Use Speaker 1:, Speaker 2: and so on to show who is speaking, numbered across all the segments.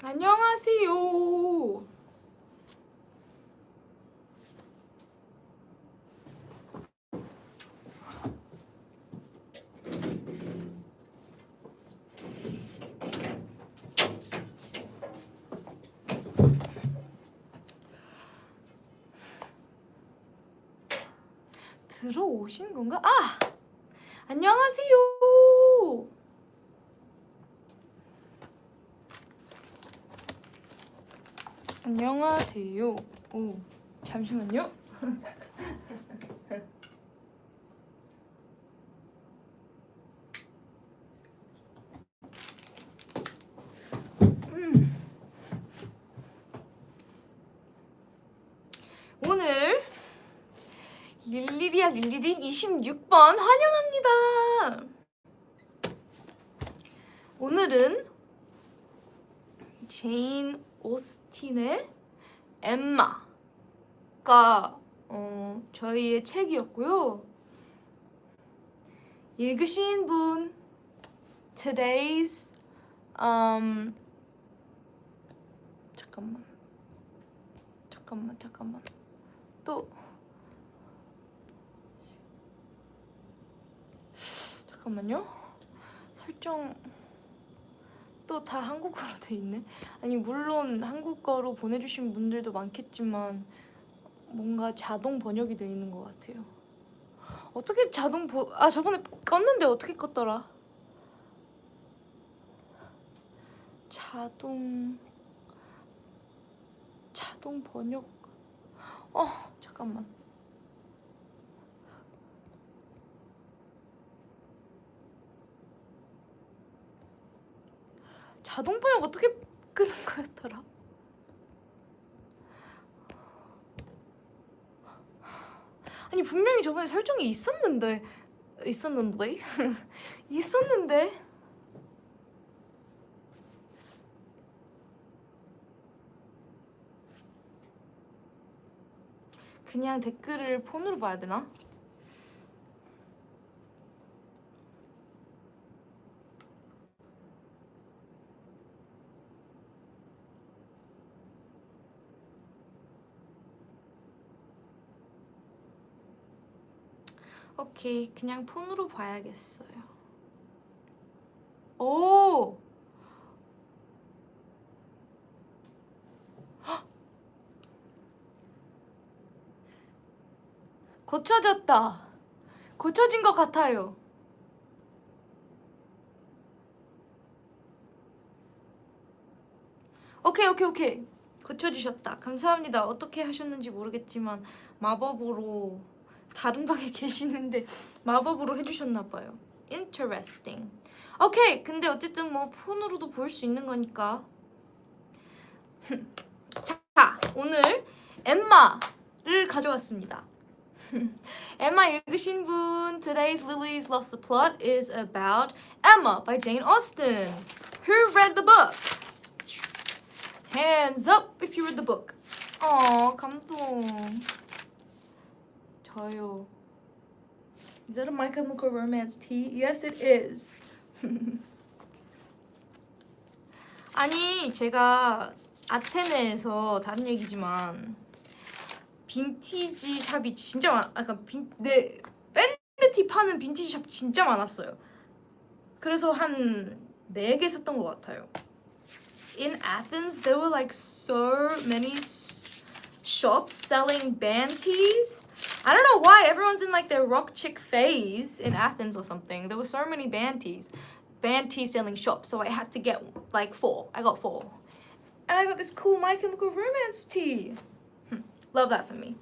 Speaker 1: 안녕하세요. 들어오신 건가? 아! 안녕하세요. 안녕하세요. 오, 잠시만요. 오늘 릴리리아 릴리딘 26번 환영합니다. 오늘은 제인 오스틴의 엠마가 저희의 책이었고요. 읽으신 분 Today's 잠깐만 또 잠깐만요. 설정 또 다 한국어로 돼 있네. 아니 물론 한국어로 보내주신 분들도 많겠지만 뭔가 자동 번역이 돼 있는 것 같아요. 어떻게 저번에 껐는데 어떻게 껐더라? 자동 번역. 잠깐만. 자동 번역 어떻게 끄는 거였더라? 아니 분명히 저번에 설정이 있었는데 그냥 댓글을 폰으로 봐야 되나? 오케이, 그냥 폰으로 봐야겠어요. 오! 고쳐졌다. 고쳐진 것 같아요. 오케이. 고쳐주셨다. 감사합니다. 어떻게 하셨는지 모르겠지만 마법으로 다른 방에 계시는데 마법으로 해주셨나봐요. Interesting. 오케이, 근데 어쨌든 뭐 폰으로도 볼 수 있는 거니까. 자, 오늘 엠마를 가져왔습니다. Emma 읽으신 분, Today's Lily's Lost the Plot is about Emma by Jane Austen. Who read the book? Hands up if you read the book. 감동. 저요. Is that a My Chemical Romance tea? Yes, it is. 아니, 제가 아테네에서 다른 얘기지만 빈티지 샵이 진짜 밴드티 파는 빈티지 샵 진짜 많았어요. 그래서 한 4개 샀던 것 같아요. In Athens, there were like so many shops selling band tees. I don't know why everyone's in like their rock chick phase in Athens or something. There were so many band tea selling shops, so I had to get like 4. I got 4. And I got this cool My Chemical Romance tee. Love that for me.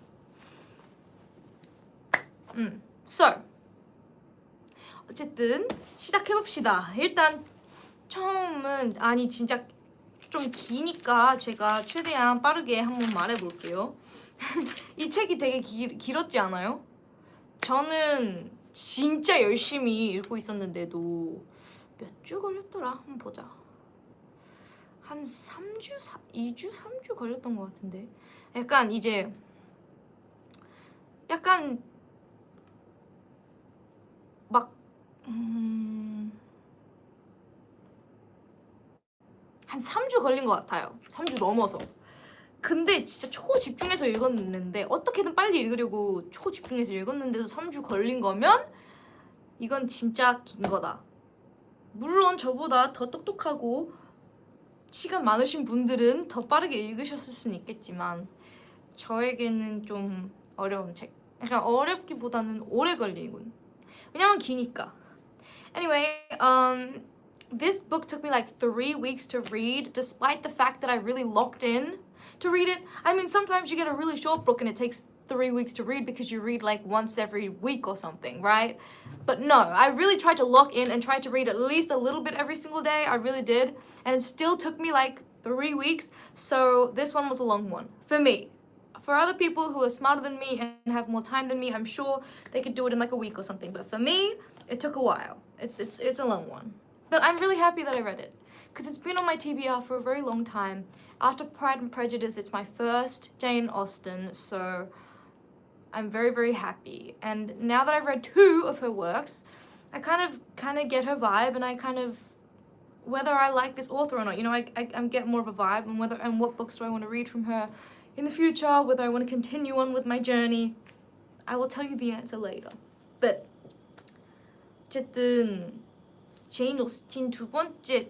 Speaker 1: So 어쨌든 시작해봅시다. 일단 처음은 진짜 좀 기니까 제가 최대한 빠르게 한번 말해볼게요. 이 책이 되게 길었지 않아요? 저는 진짜 열심히 읽고 있었는데도 몇 주 걸렸더라? 한번 보자. 한 2주, 3주 걸렸던 것 같은데. 약간 막 한 한 3주 걸린 것 같아요. 3주 넘어서. 근데 진짜 초집중해서 읽었는데 어떻게든 빨리 읽으려고 초집중해서 읽었는데도 3주 걸린 거면 이건 진짜 긴 거다. 물론 저보다 더 똑똑하고 시간 많으신 분들은 더 빠르게 읽으셨을 수는 있겠지만 저에게는 좀 어려운 책. 약간 어렵기보다는 오래 걸리군. 왜냐면 기니까. Anyway, this book took me like 3 weeks to read, despite the fact that I really locked in to read it. I mean, sometimes you get a really short book and it takes 3 weeks to read because you read like once every week or something, right? But no, I really tried to lock in and tried to read at least a little bit every single day. I really did. And it still took me like 3 weeks. So this one was a long one for me. For other people who are smarter than me and have more time than me, I'm sure they could do it in like a week or something. But for me, it took a while. It's a long one. But I'm really happy that I read it because it's been on my TBR for a very long time. After Pride and Prejudice, it's my first Jane Austen, so I'm very, very happy. And now that I've read 2 of her works, I kind of get her vibe, and I kind of, whether I like this author or not, you know, I get more of a vibe, and what books do I want to read from her in the future, whether I want to continue on with my journey. I will tell you the answer later. But 어쨌든 제인 오스틴 두 번째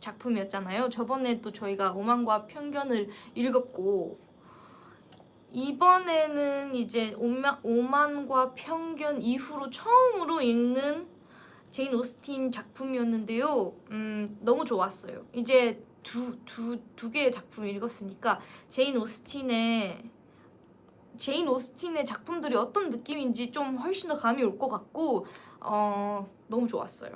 Speaker 1: 작품이었잖아요. 저번에 또 저희가 오만과 편견을 읽었고 이번에는 이제 오만과 편견 이후로 처음으로 읽는 제인 오스틴 작품이었는데요. 너무 좋았어요. 이제 두 개의 작품을 읽었으니까 제인 오스틴의 작품들이 어떤 느낌인지 좀 훨씬 더 감이 올 것 같고 너무 좋았어요.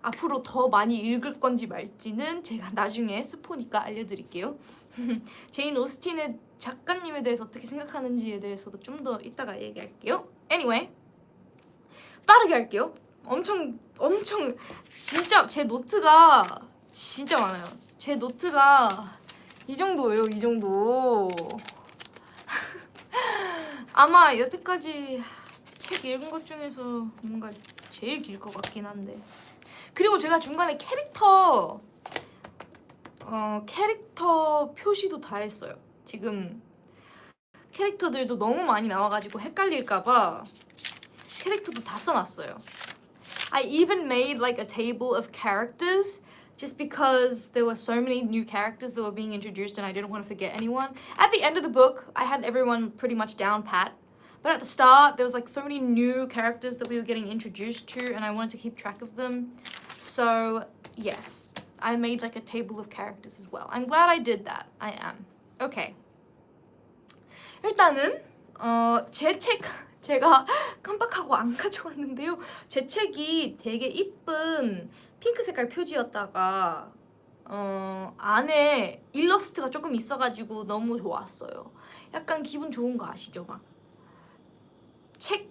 Speaker 1: 앞으로 더 많이 읽을 건지 말지는 제가 나중에 스포니까 알려드릴게요. 제인 오스틴의 작가님에 대해서 어떻게 생각하는지에 대해서도 좀 더 이따가 얘기할게요. Anyway, 빠르게 할게요. 엄청 진짜 제 노트가 진짜 많아요. 제 노트가 이 정도예요. 이 정도. 아마 여태까지 책 읽은 것 중에서 뭔가 제일 길 것 같긴 한데. 그리고 제가 중간에 캐릭터 표시도 다 했어요. 지금 캐릭터들도 너무 많이 나와가지고 헷갈릴까봐 캐릭터도 다 써놨어요. I even made like a table of characters just because there were so many new characters that were being introduced and I didn't want to forget anyone. At the end of the book, I had everyone pretty much down pat. But at the start, there was like so many new characters that we were getting introduced to and I wanted to keep track of them. So, yes, I made like a table of characters as well. I'm glad I did that. I am. Okay. 일단은 제 책 제가 깜빡하고 안 가져왔는데요. 제 책이 되게 이쁜 핑크 색깔 표지였다가 안에 일러스트가 조금 있어가지고 너무 좋았어요. 약간 기분 좋은 거 아시죠? 막 책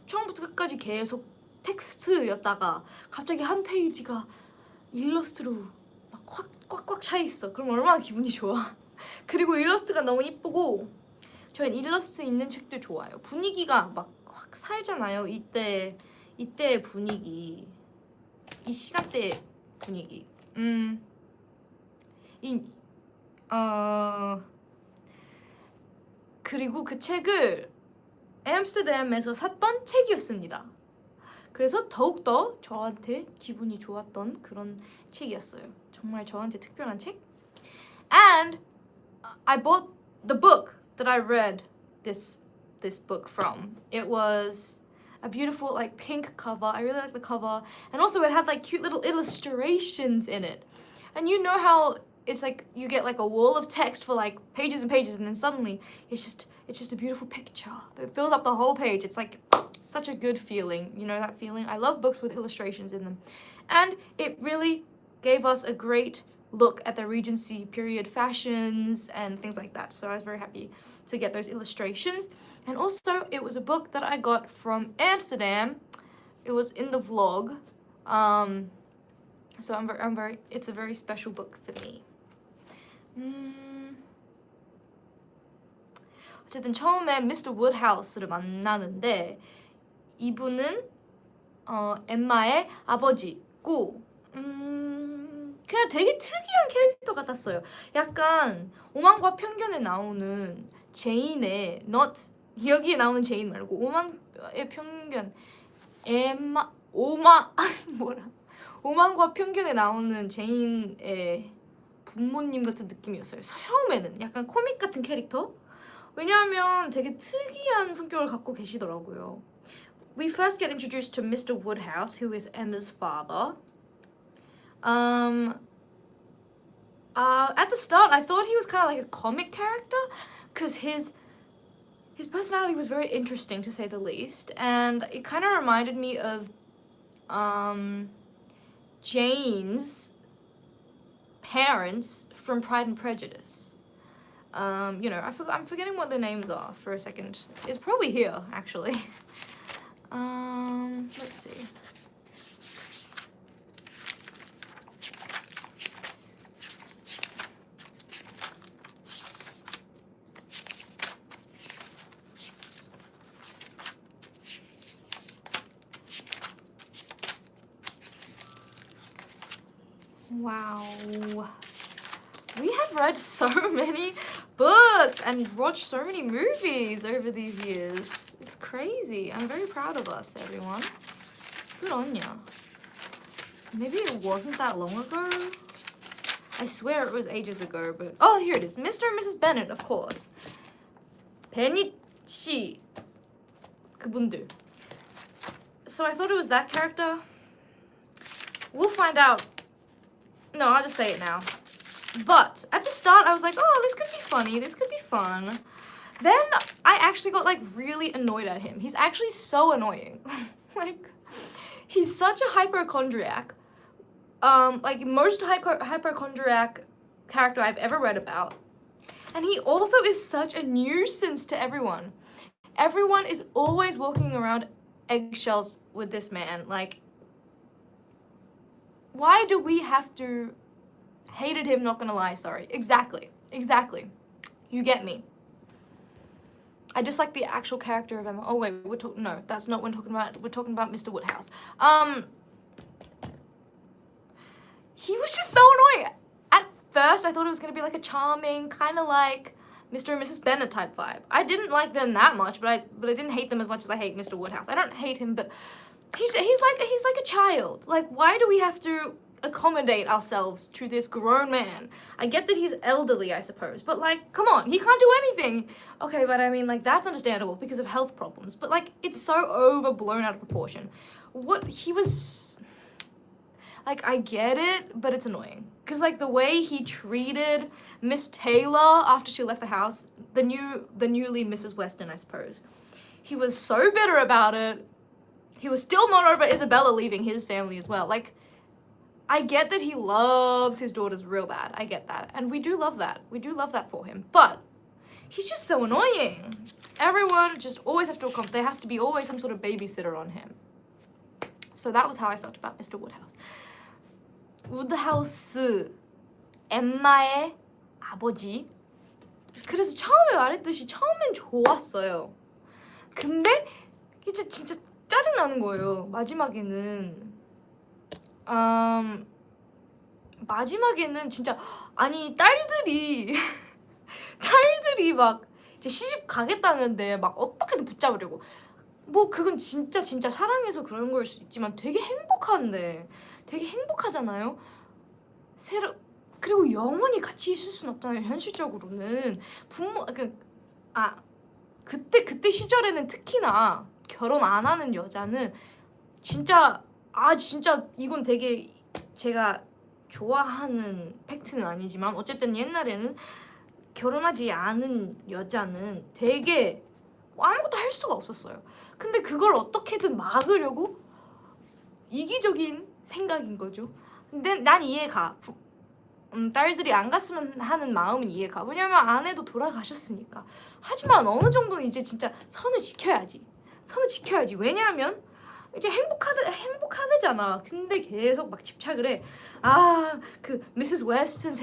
Speaker 1: 처음부터 끝까지 계속 텍스트였다가 갑자기 한 페이지가 일러스트로 막 확 꽉꽉 차 있어. 그럼 얼마나 기분이 좋아. 그리고 일러스트가 너무 이쁘고 저는 일러스트 있는 책들 좋아요. 분위기가 막 확 살잖아요. 이때의 분위기, 이 시간대 분위기. 그리고 그 책을 앰스테르담에서 샀던 책이었습니다. 그래서 더욱더 저한테 기분이 좋았던 그런 책이었어요. 정말 저한테 특별한 책. And I bought the book that I read this book from. It was a beautiful like pink cover. I really like the cover. And also it had like cute little illustrations in it. And you know how it's like you get like a wall of text for like pages and pages and then suddenly it's just a beautiful picture that fills up the whole page. It's like such a good feeling. You know that feeling? I love books with illustrations in them. And it really gave us a great look at the Regency period fashions and things like that. So I was very happy to get those illustrations. And also it was a book that I got from Amsterdam. It was in the vlog. So I'm very it's a very special book for me. 어쨌든 처음에 Mr. Woodhouse를 만나는데 이분은 엠마의 아버지고 그냥 되게 특이한 캐릭터 같았어요. 약간 오만과 편견에 나오는 제인의 not 여기에 나오는 제인 말고 오만의 편견 엠마 오마 뭐라 오만과 편견에 나오는 제인의 부모님 같은 느낌이었어요. 처음에는 약간 코믹 같은 캐릭터. 왜냐하면 되게 특이한 성격을 갖고 계시더라고요. We first get introduced to Mr. Woodhouse, who is Emma's father. At the start, I thought he was kind of like a comic character, because his personality was very interesting to say the least, and it kind of reminded me of Jane's parents from Pride and Prejudice. You know, I'm forgetting what their names are for a second. It's probably here, actually. Let's see. Wow. We have read so many books and watched so many movies over these years. It's crazy. I'm very proud of us, everyone. Good on ya. Maybe it wasn't that long ago. I swear it was ages ago, but... Oh, here it is. Mr. and Mrs. Bennet, of course. 베닛 씨. 그분들. So I thought it was that character. We'll find out. No, I'll just say it now. But at the start, I was like, oh, this could be funny. This could be fun. Then I actually got like really annoyed at him. He's actually so annoying. Like, he's such a hypochondriac. Like most hypochondriac character I've ever read about. And he also is such a nuisance to everyone. Everyone is always walking around eggshells with this man. Like, why do we have to... Hated him, not gonna lie, sorry. Exactly. You get me. I dislike the actual character of Emma. Oh wait, no, that's not what we're talking about. We're talking about Mr. Woodhouse. He was just so annoying. At first, I thought it was gonna be like a charming, kind of like Mr. and Mrs. Bennet type vibe. I didn't like them that much, but I didn't hate them as much as I hate Mr. Woodhouse. I don't hate him, but he's like a child. Like, why do we have to accommodate ourselves to this grown man? I get that he's elderly, I suppose, but like, come on, he can't do anything. Okay, but I mean, like, that's understandable because of health problems, but like, it's so overblown out of proportion. What he was... Like, I get it, but it's annoying. Because, like, the way he treated Miss Taylor after she left the house, the newly Mrs. Weston, I suppose. He was so bitter about it. He was still not over Isabella leaving his family as well. Like, I get that he loves his daughters real bad. I get that. And we do love that. We do love that for him. But he's just so annoying. Everyone just always have to accommodate. There has to be always some sort of babysitter on him. So that was how I felt about Mr. Woodhouse. 우드하우스, 엠마의 아버지. 그래서 처음에 말했듯이 처음엔 좋았어요. 근데 이제 진짜 짜증나는 거예요. 마지막에는 진짜, 아니, 딸들이 막 이제 시집 가겠다는데 막 어떻게든 붙잡으려고. 뭐 그건 진짜 사랑해서 그런 걸 수도 있지만 되게 행복하잖아요. 그리고 영원히 같이 있을 순 없잖아요. 현실적으로는 그때 시절에는 특히나 결혼 안 하는 여자는 진짜 이건 되게 제가 좋아하는 팩트는 아니지만 어쨌든 옛날에는 결혼하지 않은 여자는 되게 아무것도 할 수가 없었어요. 근데 그걸 어떻게든 막으려고 이기적인 생각인 거죠. 근데 난 이해가. 딸들이 안 갔으면 하는 마음은 이해가. 왜냐면 아내도 돌아가셨으니까. 하지만 어느 정도는 이제 진짜 선을 지켜야지. 왜냐하면 이제 행복하대잖아. 근데 계속 막 집착을 해. 그 미세스 웨스튼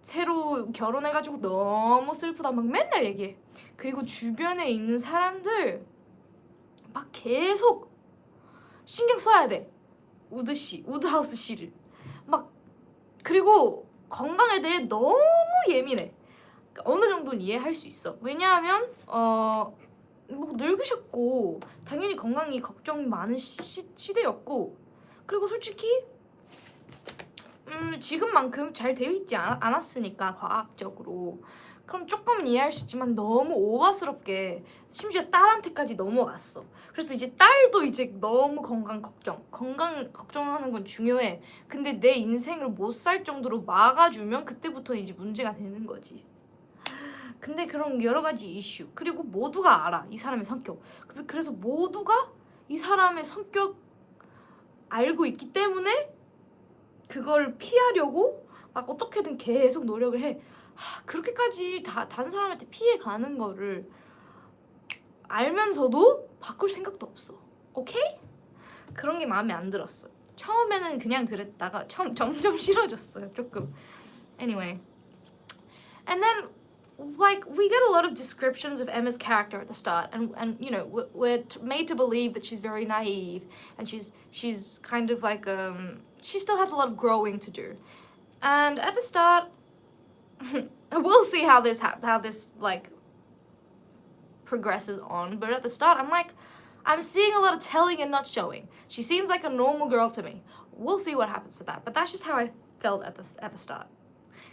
Speaker 1: 새로 결혼해가지고 너무 슬프다 막 맨날 얘기해. 그리고 주변에 있는 사람들 막 계속 신경 써야 돼. 우드하우스 씨를 막 그리고 건강에 대해 너무 예민해. 그러니까 어느 정도는 이해할 수 있어. 왜냐하면 뭐 늙으셨고 당연히 건강이 걱정이 많은 시대였고, 그리고 솔직히 지금만큼 잘 되어 있지 않았으니까 과학적으로. 그럼 조금은 이해할 수 있지만 너무 오바스럽게 심지어 딸한테까지 넘어갔어. 그래서 이제 딸도 이제 너무 건강 걱정하는 건 중요해. 근데 내 인생을 못 살 정도로 막아주면 그때부터 이제 문제가 되는 거지. 근데 그런 여러 가지 이슈, 그리고 모두가 알아 이 사람의 성격. 그래서 모두가 이 사람의 성격 알고 있기 때문에 그걸 피하려고 막 어떻게든 계속 노력을 해. 그렇게까지 다른 사람한테 피해 가는 거를 알면서도 바꿀 생각도 없어. 오케이? 그런 게 마음에 안 들었어. 처음에는 그냥 그랬다가 점점 싫어졌어요. 조금. Anyway. And then like we get a lot of descriptions of Emma's character at the start, and you know we're made to believe that she's very naive, and she's kind of like she still has a lot of growing to do. And at the start, we'll see how this like progresses on, but at the start I'm seeing a lot of telling and not showing. She seems like a normal girl to me. We'll see what happens to that, but that's just how I felt at the start.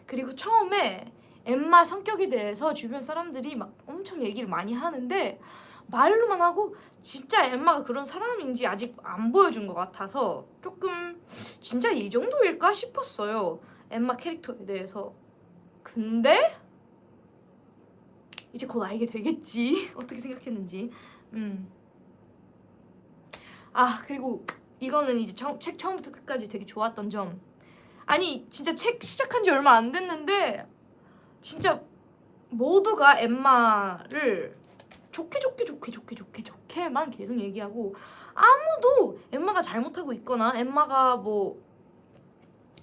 Speaker 1: 그리고 처음에 엠마 성격에 대해서 주변 사람들이 막 엄청 얘기를 많이 하는데 말로만 하고 진짜 엠마가 그런 사람인지 아직 안 보여준 것 같아서 조금 진짜 이 정도일까 싶었어요. 엠마 캐릭터에 대해서. 근데 이제 곧 알게 되겠지. 어떻게 생각했는지. 그리고 이거는 이제 책 처음부터 끝까지 되게 좋았던 점. 아니 진짜 책 시작한 지 얼마 안 됐는데 진짜 모두가 엠마를 좋게만 계속 얘기하고, 아무도 엠마가 잘못하고 있거나 엠마가 뭐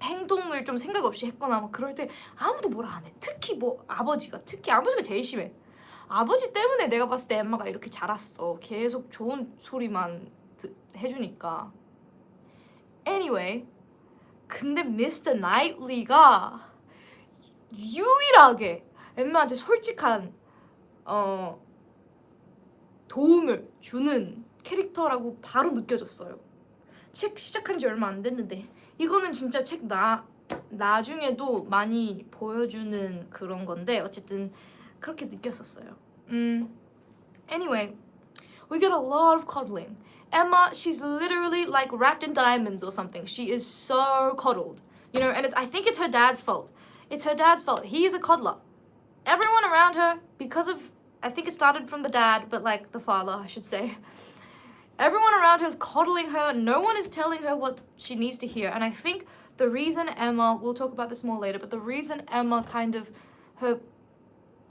Speaker 1: 행동을 좀 생각 없이 했거나 막 그럴 때 아무도 뭐라 안 해. 특히 아버지가 제일 심해. 아버지 때문에 내가 봤을 때 엠마가 이렇게 자랐어. 계속 좋은 소리만 해주니까. Anyway, 근데 미스터 나이틀리가 유일하게 엠마한테 솔직한 도움을 주는 캐릭터라고 바로 느껴졌어요. 책 시작한 지 얼마 안 됐는데 이거는 진짜 책 나중에도 많이 보여주는 그런 건데 어쨌든 그렇게 느꼈었어요. Anyway, we get a lot of cuddling. Emma, she's literally like wrapped in diamonds or something. She is so coddled, you know, and I think it's her dad's fault. It's her dad's fault. He is a coddler. Everyone around her, because of, I think it started from the dad, but like the father, I should say. Everyone around her is coddling her. No one is telling her what she needs to hear. And I think the reason Emma, we'll talk about this more later, but the reason Emma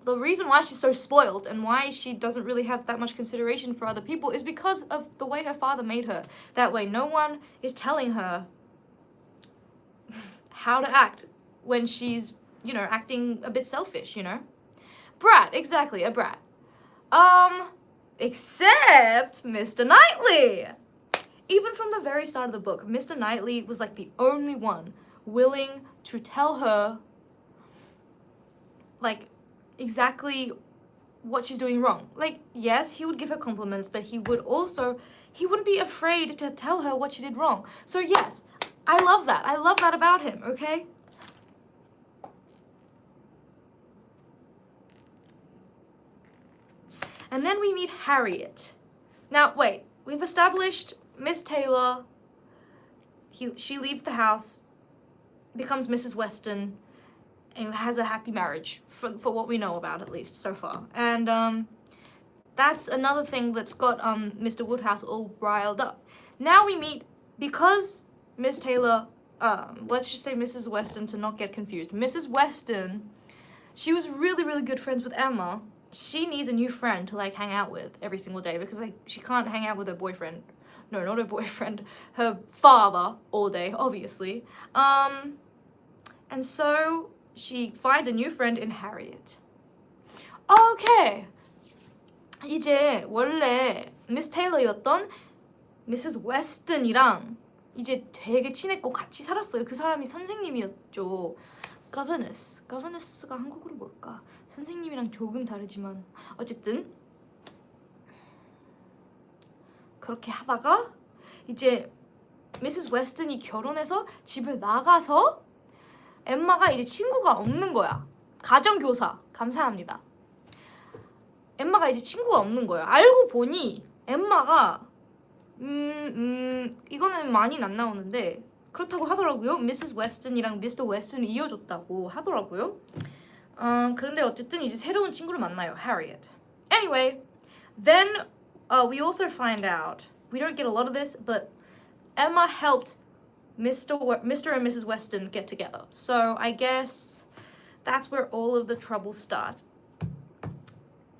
Speaker 1: the reason why she's so spoiled and why she doesn't really have that much consideration for other people is because of the way her father made her. That way, no one is telling her how to act when she's, you know, acting a bit selfish, you know? Brat, exactly, a brat. Except Mr. Knightley. Even from the very start of the book, Mr. Knightley was like the only one willing to tell her like exactly what she's doing wrong. Like, yes, he would give her compliments, but he wouldn't be afraid to tell her what she did wrong. So yes, I love that. I love that about him, okay? And then we meet Harriet. Now, wait, we've established Miss Taylor, she leaves the house, becomes Mrs. Weston, and has a happy marriage, for what we know about, at least, so far. And that's another thing that's got Mr. Woodhouse all riled up. Now we meet, because Miss Taylor, let's just say Mrs. Weston to not get confused. Mrs. Weston, she was really, really good friends with Emma. She needs a new friend to like hang out with every single day because like she can't hang out with her boyfriend. No, not her boyfriend. Her father all day, obviously. And so she finds a new friend in Harriet. Okay. 이제 원래 미스 테일러였던 미세스 웨스턴이랑 이제 되게 친했고 같이 살았어요. 그 사람이 선생님이었죠. governes스가 한국어로 뭘까? 선생님이랑 조금 다르지만 어쨌든 그렇게 하다가 이제 미세스 웨스턴이 결혼해서 집을 나가서 엠마가 이제 친구가 없는 거야. 가정교사 감사합니다. 엠마가 이제 친구가 없는 거야. 알고 보니 엠마가 이거는 많이는 안 나오는데 그렇다고 하더라고요. 미세스 웨스턴이랑 미스터 웨스턴을 이어줬다고 하더라고요. 그런데 어쨌든 이제 새로운 친구를 만나요. Harriet. Anyway, then we also find out, we don't get a lot of this, but Emma helped Mr. and Mrs. Weston get together. So I guess that's where all of the trouble starts.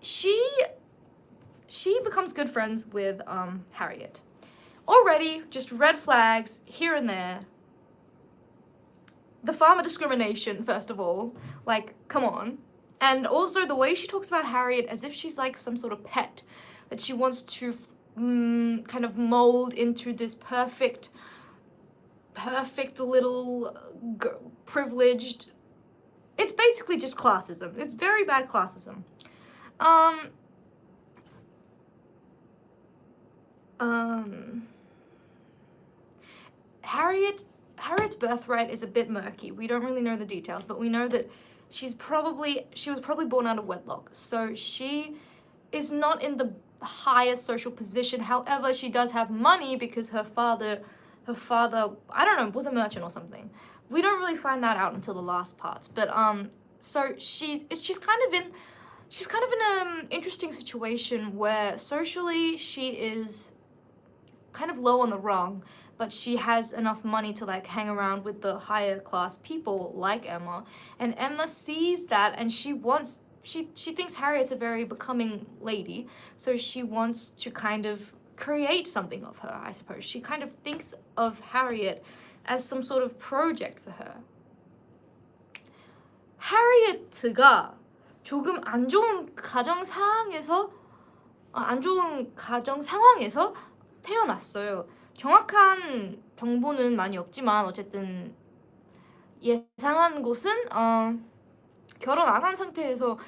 Speaker 1: She becomes good friends with Harriet. Already, just red flags here and there. The farmer discrimination, first of all. Like, come on. And also the way she talks about Harriet as if she's like some sort of pet that she wants to kind of mold into this perfect little privileged. It's basically just classism. It's very bad classism. Harriet's birthright is a bit murky. We don't really know the details, but we know that she was probably born out of wedlock. So she is not in the highest social position. However, she does have money because her father, I don't know, was a merchant or something. We don't really find that out until the last parts. But so she's kind of in an interesting situation where socially she is kind of low on the rung, but she has enough money to like hang around with the higher class people like Emma, and Emma sees that and she thinks Harriet's a very becoming lady, so she wants to kind of create something of her, I suppose. She kind of thinks of Harriet as some sort of project for her. Harriet가 조금 안 좋은 가정 상황에서 태어났어요. 정확한 정보는 많이 없지만 어쨌든 예상한 곳은 결혼 안 한 상태에서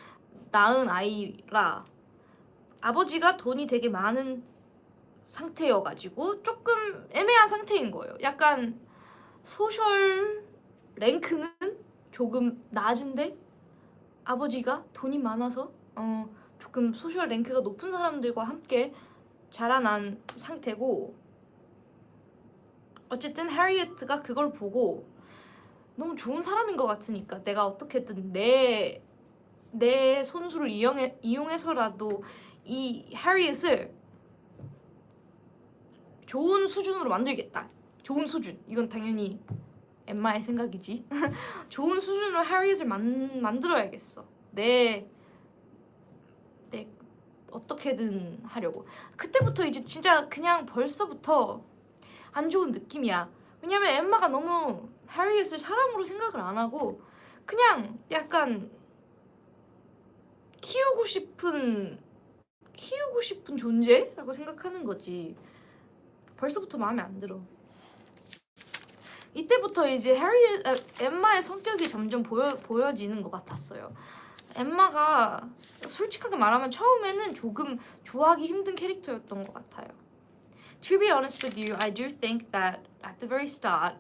Speaker 1: 낳은 아이라 아버지가 돈이 되게 많은 상태여가지고 조금 애매한 상태인 거예요. 약간 소셜 랭크는 조금 낮은데 아버지가 돈이 많아서 조금 소셜 랭크가 높은 사람들과 함께 자라난 상태고, 어쨌든 해리에트가 그걸 보고 너무 좋은 사람인 것 같으니까 내가 어떻게든 내 손수를 이용해서라도 이 해리엣을 좋은 수준으로 만들겠다. 좋은 수준. 이건 당연히 엠마의 생각이지. 좋은 수준으로 해리엣을 만들어야겠어. 내 어떻게든 하려고. 그때부터 이제 진짜 그냥 벌써부터 안 좋은 느낌이야. 왜냐면 엠마가 너무 해리엣을 사람으로 생각을 안 하고 그냥 약간 키우고 싶은 존재라고 생각하는 거지. 벌써부터 마음에 안 들어. 이때부터 이제 엠마의 성격이 점점 보여지는 것 같았어요. 엠마가 솔직하게 말하면 처음에는 조금 좋아하기 힘든 캐릭터였던 것 같아요. To be honest with you, I do think that at the very start,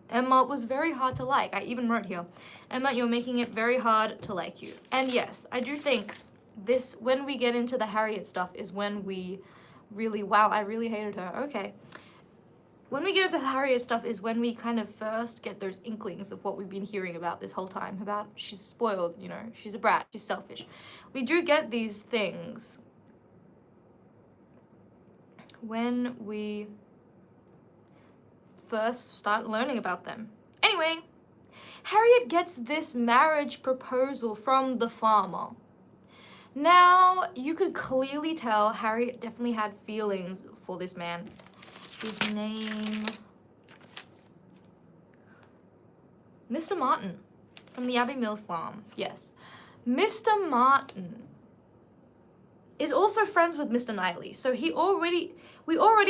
Speaker 1: Emma was very hard to like. I even wrote here, Emma, you're making it very hard to like you. And yes, I do think this, when we get into the Harriet stuff, is when we really, wow, I really hated her. Okay. When we get into the Harriet stuff is when we kind of first get those inklings of what we've been hearing about this whole time, about she's spoiled, you know, she's a brat, she's selfish. We do get these things when we first start learning about them. Anyway, Harriet gets this marriage proposal from the farmer. Now, you could clearly tell Harriet definitely had feelings for this man. His name... Mr. Martin from the Abbey Mill farm. Yes. Mr. Martin is also friends with Mr. Knightley. So we already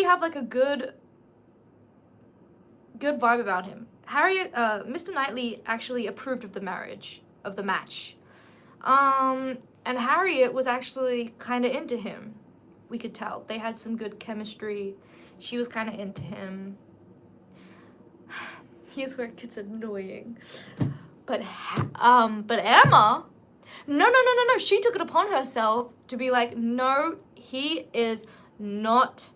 Speaker 1: have like a good good vibe about him. Harriet, Mr. Knightley actually approved of the marriage, of the match. And Harriet was actually kind of into him. We could tell. They had some good chemistry. She was kind of into him. Here's where it gets annoying. But Emma, no. She took it upon herself to be like, no, he is not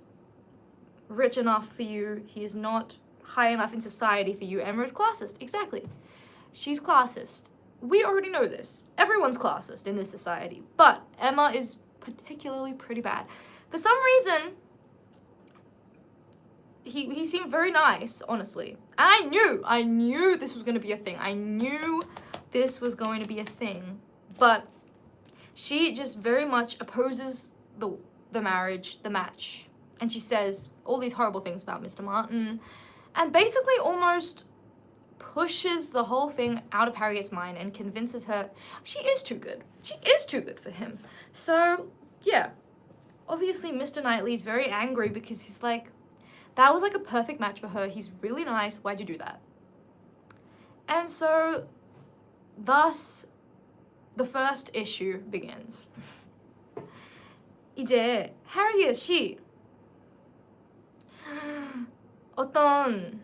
Speaker 1: rich enough for you. He is not high enough in society for you. Emma is classist. Exactly. She's classist. We already know this. Everyone's classist in this society. But Emma is particularly pretty bad. For some reason, he seemed very nice, honestly. I knew this was going to be a thing. I knew this was going to be a thing. But she just very much opposes the marriage, the match. And she says all these horrible things about Mr. Martin. And basically almost pushes the whole thing out of Harriet's mind and convinces her she is too good. She is too good for him. So, yeah. Obviously, Mr. Knightley's very angry because he's like, that was like a perfect match for her. He's really nice. Why'd you do that? And so, thus, the first issue begins. 이제 해리엇이 어떤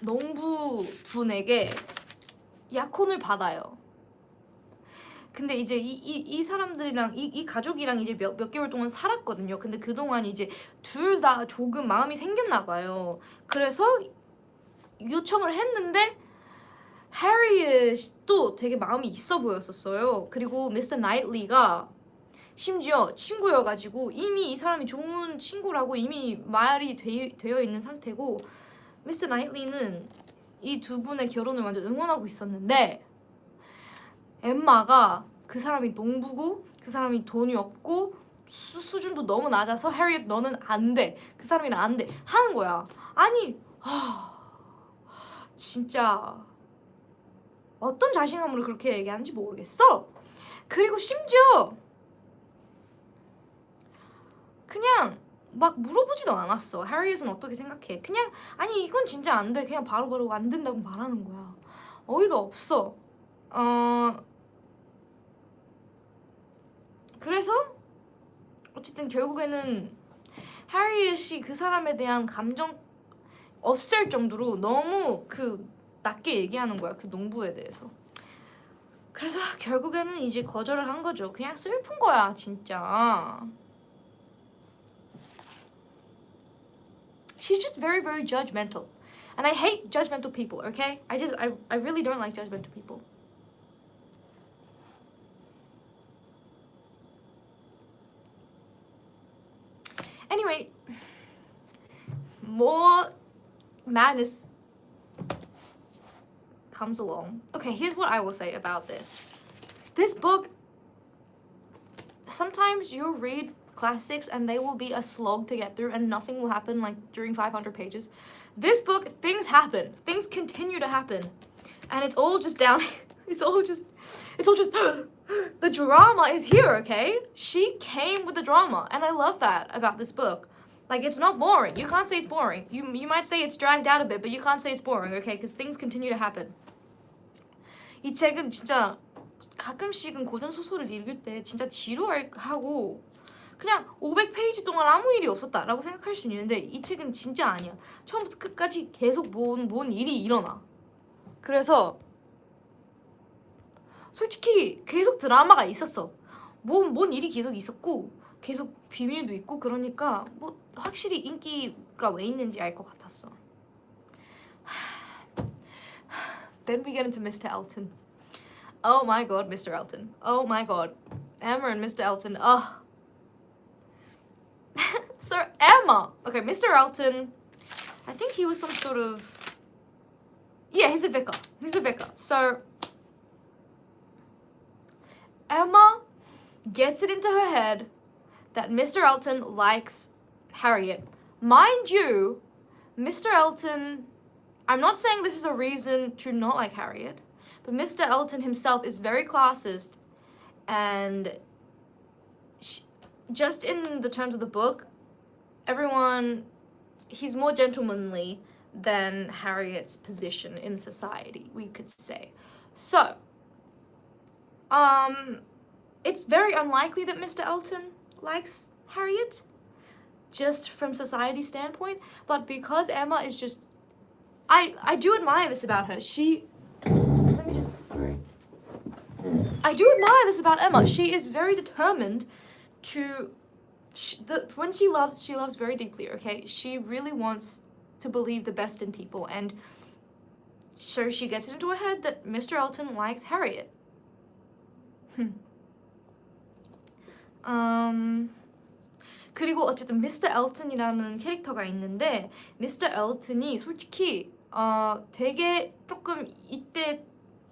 Speaker 1: 농부분에게 약혼을 받아요. 근데 이제 이 사람들이랑 이 가족이랑 이제 몇 개월 동안 살았거든요. 근데 그동안 이제 둘 다 조금 마음이 생겼나 봐요. 그래서 요청을 했는데 해리엇도 되게 마음이 있어 보였었어요. 그리고 미스터 나이틀리가 심지어 친구여가지고 이미 이 사람이 좋은 친구라고 이미 말이 되어 있는 상태고 미스터 나이틀리는 이 두 분의 결혼을 완전 응원하고 있었는데 엠마가 그 사람이 농부고 그 사람이 돈이 없고 수준도 너무 낮아서 해리엇 너는 안 돼. 그 사람이랑 안 돼. 하는 거야. 아니 진짜 어떤 자신감으로 그렇게 얘기하는지 모르겠어. 그리고 심지어 그냥 막 물어보지도 않았어. 해리엇은 어떻게 생각해? 그냥 아니 이건 진짜 안 돼. 그냥 바로바로 안 된다고 말하는 거야. 어이가 없어. 그래서 어쨌든 결국에는 해리엇이 그 사람에 대한 감정 없앨 정도로 너무 낮게 얘기하는 거야. 그 농부에 대해서. 그래서 결국에는 이제 거절을 한 거죠. 그냥 슬픈 거야, 진짜. She's just very, very judgmental. And I hate judgmental people, okay? I really don't like judgmental people. Anyway, more madness comes along. Okay, here's what I will say about this. This book, sometimes you'll read classics and they will be a slog to get through and nothing will happen like during 500 pages. This book, things happen. Things continue to happen. And it's all just down, it's all just the drama is here, okay? She came with the drama and I love that about this book. Like, it's not boring. You can't say it's boring. You might say it's dragged out a bit, but you can't say it's boring, okay? Because things continue to happen. 이 책은 진짜 가끔씩은 고전 소설을 읽을 때 진짜 지루하고 그냥 500페이지 동안 아무 일이 없었다라고 생각할 수 있는데 이 책은 진짜 아니야. 처음부터 끝까지 계속 뭔 일이 일어나. 그래서 솔직히 계속 드라마가 있었어. 뭔 일이 계속 있었고 계속 비밀도 있고 그러니까 뭐 확실히 인기가 왜 있는지 알 것 같았어. Then we get into Mr. Elton. Oh my god, Mr. Elton. Oh my god. Emma and Mr. Elton. Sir Emma. Okay, Mr. Elton. I think he was some sort of... Yeah, he's a vicar. He's a vicar. So Emma gets it into her head that Mr. Elton likes Harriet. Mind you, Mr. Elton... I'm not saying this is a reason to not like Harriet, but Mr. Elton himself is very classist, and just in the terms of the book, he's more gentlemanly than Harriet's position in society, we could say. So, it's very unlikely that Mr. Elton likes Harriet, just from society's standpoint, but because Emma is just, I do admire this about her. Sorry. I do admire this about Emma. She is very determined to, when she loves very deeply, okay? She really wants to believe the best in people, and so she gets it into her head that Mr. Elton likes Harriet. 그리고 어쨌든 Mr. Elton이라는 캐릭터가 있는데 Mr. Elton이 솔직히 되게 조금 이때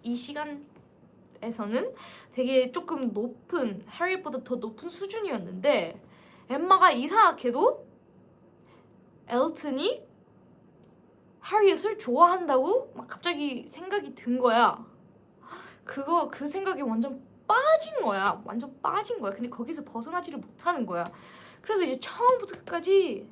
Speaker 1: 이 시간에서는 되게 조금 높은, 해리보다 더 높은 수준이었는데 엠마가 이상하게도 엘튼이 해리엇을 좋아한다고 막 갑자기 생각이 든 거야. 그 생각이 완전 빠진 거야. 근데 거기서 벗어나지를 못하는 거야. 그래서 이제 처음부터 끝까지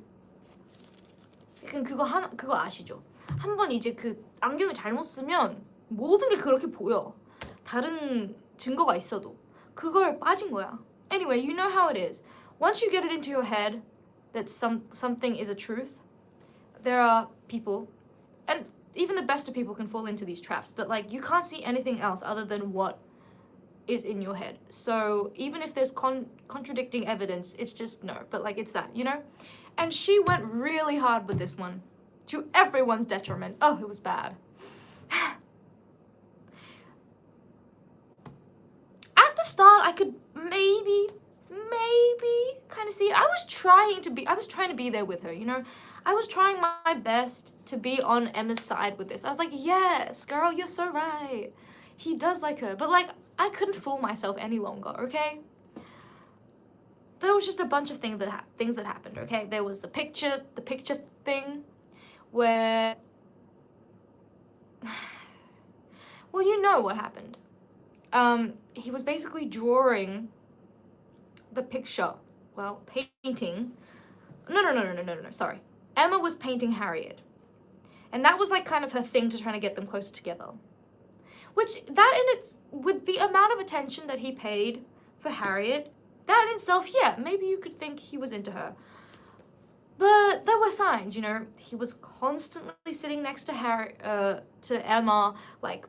Speaker 1: 약간 그거 아시죠? 한번 이제 그 안경을 잘못 쓰면 모든 게 그렇게 보여. 다른 증거가 있어도 그걸 빠진 거야. Anyway, you know how it is. Once you get it into your head that something is a truth, there are people, and even the best of people can fall into these traps, but like you can't see anything else other than what is in your head. So even if there's contradicting evidence, it's just no, but like it's that, you know? And she went really hard with this one, to everyone's detriment. Oh, it was bad. At the start, I could maybe kind of see it. I was trying to be there with her, you know? I was trying my best to be on Emma's side with this. I was like, yes, girl, you're so right. He does like her. But like, I couldn't fool myself any longer, okay? There was just a bunch of things that happened, okay? There was the picture thing where, well, you know what happened. He was basically drawing the picture, well, painting. No, sorry. Emma was painting Harriet. And that was like kind of her thing to try to get them closer together. Which, with the amount of attention that he paid for Harriet, that in itself, yeah, maybe you could think he was into her. But there were signs, you know. He was constantly sitting next to Emma, like,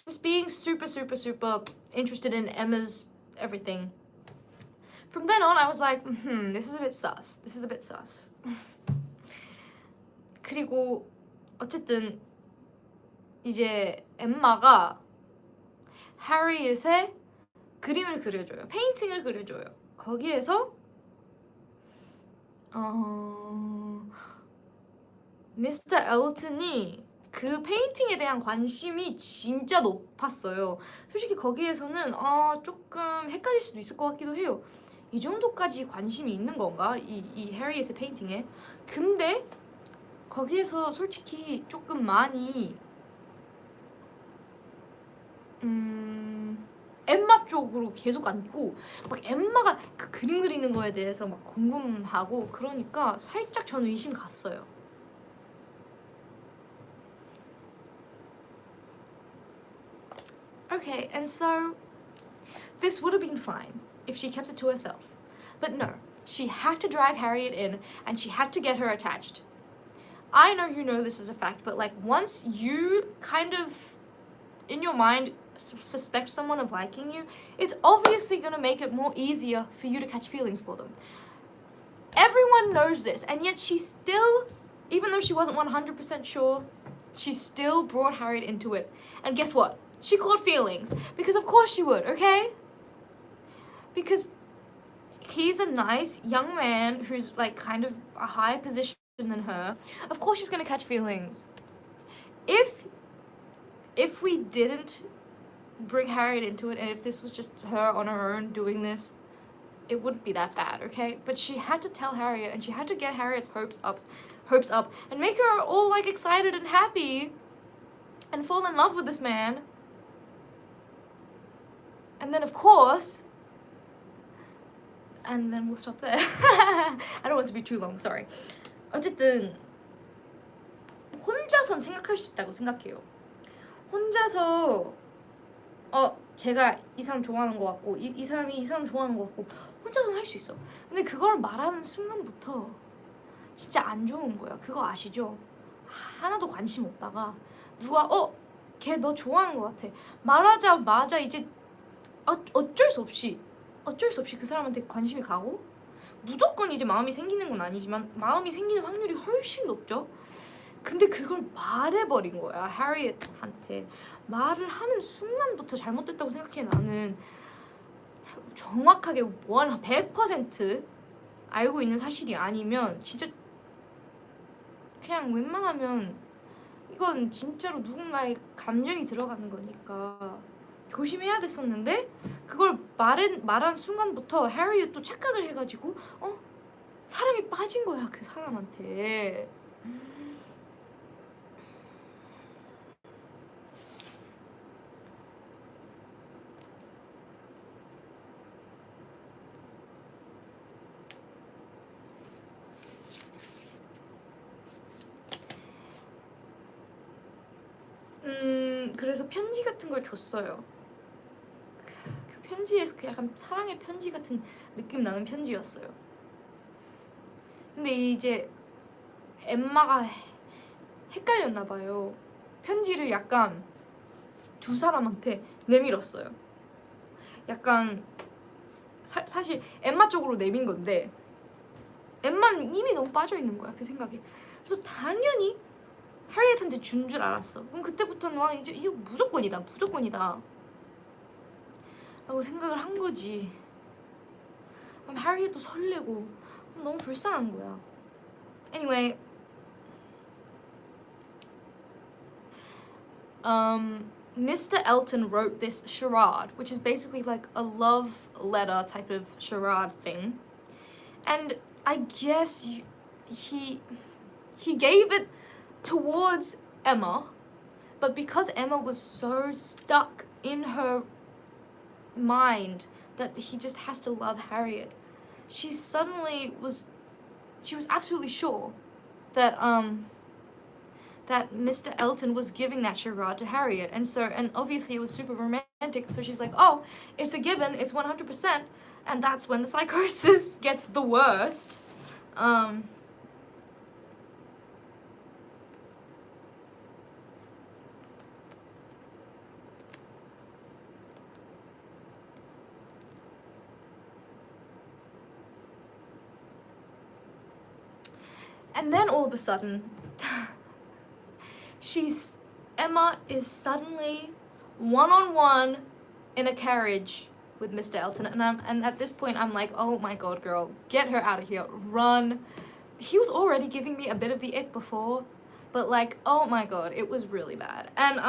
Speaker 1: just being super, super, super interested in Emma's everything. From then on, I was like, this is a bit sus. 그리고 어쨌든 이제 엠마가 해리엇의 그림을 그려줘요. 페인팅을 그려줘요. 거기에서 미스터 엘튼이 그 페인팅에 대한 관심이 진짜 높았어요. 솔직히 거기에서는 조금 헷갈릴 수도 있을 것 같기도 해요. 이 정도까지 관심이 있는 건가? 이 해리엇의 페인팅에? 근데 거기에서 솔직히 조금 많이 엠마 쪽으로 계속 앉고 막 엠마가 그 그림 그리는 거에 대해서 막 궁금하고 그러니까 살짝 저는 의심 갔어요. Okay, and so this would have been fine if she kept it to herself. But no, she had to drag Harriet in and she had to get her attached. I know you know this is a fact, but like once you kind of, in your mind, suspect someone of liking you, it's obviously gonna make it more easier for you to catch feelings for them. Everyone knows this, and yet she still, even though she wasn't 100% sure, she still brought Harriet into it. And guess what? She caught feelings, because of course she would, okay? Because he's a nice young man who's like kind of a higher position than her. Of course she's gonna catch feelings. If we didn't bring Harriet into it, and if this was just her on her own doing this, it wouldn't be that bad, okay? But she had to tell Harriet, and she had to get Harriet's hopes up, and make her all like excited and happy, and fall in love with this man. And then of course, and then we'll stop there. I don't want it to be too long, sorry. 어쨌든 혼자선 생각할 수 있다고 생각해요. 혼자서 제가 이 사람 좋아하는 것 같고 이 사람이 이 사람 좋아하는 것 같고 혼자서는 할 수 있어. 근데 그걸 말하는 순간부터 진짜 안 좋은 거야. 그거 아시죠? 하나도 관심 없다가 누가 걔 너 좋아하는 것 같아 말하자마자 이제 어쩔 수 없이 그 사람한테 관심이 가고 무조건 이제 마음이 생기는 건 아니지만 마음이 생기는 확률이 훨씬 높죠. 근데 그걸 말해버린 거야. 해리엇한테 말을 하는 순간부터 잘못됐다고 생각해. 나는 정확하게 100% 알고 있는 사실이 아니면 진짜 그냥 웬만하면 이건 진짜로 누군가의 감정이 들어가는 거니까 조심해야 됐었는데 그걸 말한 순간부터 해리도 또 착각을 해가지고 사랑에 빠진 거야 그 사람한테. 그래서 편지 같은 걸 줬어요. 그 편지에서 그 약간 사랑의 편지 같은 느낌 나는 편지였어요. 근데 이제 엠마가 헷갈렸나 봐요. 편지를 약간 두 사람한테 내밀었어요. 약간 사실 엠마 쪽으로 내민 건데 엠마는 이미 너무 빠져 있는 거야 그 생각에. 그래서 당연히 해리엇한테 준 줄 알았어. 그럼 그때부터는 와 이제 무조건이다 라고 생각을 한 거지. 그럼 해리엇도 설레고 너무 불쌍한 거야. Anyway, Mr. Elton wrote this charade, which is basically like a love letter type of charade thing, and I guess he gave it towards Emma, but because Emma was so stuck in her mind that he just has to love Harriet, she was absolutely sure that that Mr. Elton was giving that charade to Harriet, and obviously it was super romantic, so she's like, oh, it's a given, it's 100%, and that's when the psychosis gets the worst. And then all of a sudden, Emma is suddenly one-on-one in a carriage with Mr. Elton, and at this point I'm like, oh my god, girl, get her out of here, run. He was already giving me a bit of the ick before, but like, oh my god, it was really bad. And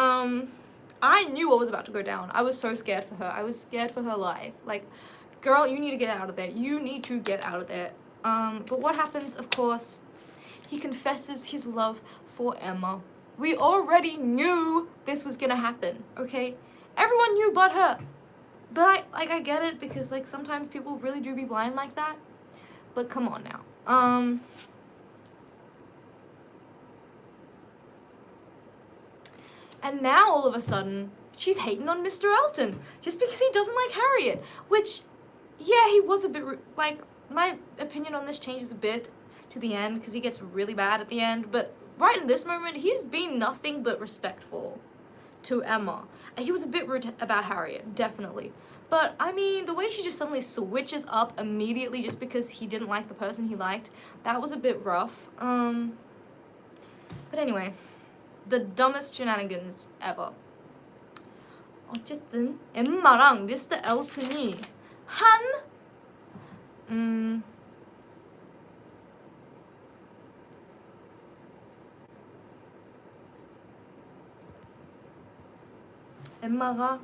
Speaker 1: I knew what was about to go down. I was so scared for her. I was scared for her life. Like, girl, you need to get out of there. You need to get out of there. But what happens, of course, he confesses his love for Emma. We already knew this was gonna happen, okay? Everyone knew but her. But I get it, because like sometimes people really do be blind like that. But come on now. And now all of a sudden she's hating on Mr. Elton just because he doesn't like Harriet, which, yeah, he was a bit like, my opinion on this changes a bit to the end because he gets really bad at the end, but right in this moment he's been nothing but respectful to Emma. He was a bit rude about Harriet, definitely, but I mean the way she just suddenly switches up immediately just because he didn't like the person he liked, that was a bit rough. But anyway, the dumbest shenanigans ever. 어쨌든 엠마랑 미스터 엘튼이 엠마가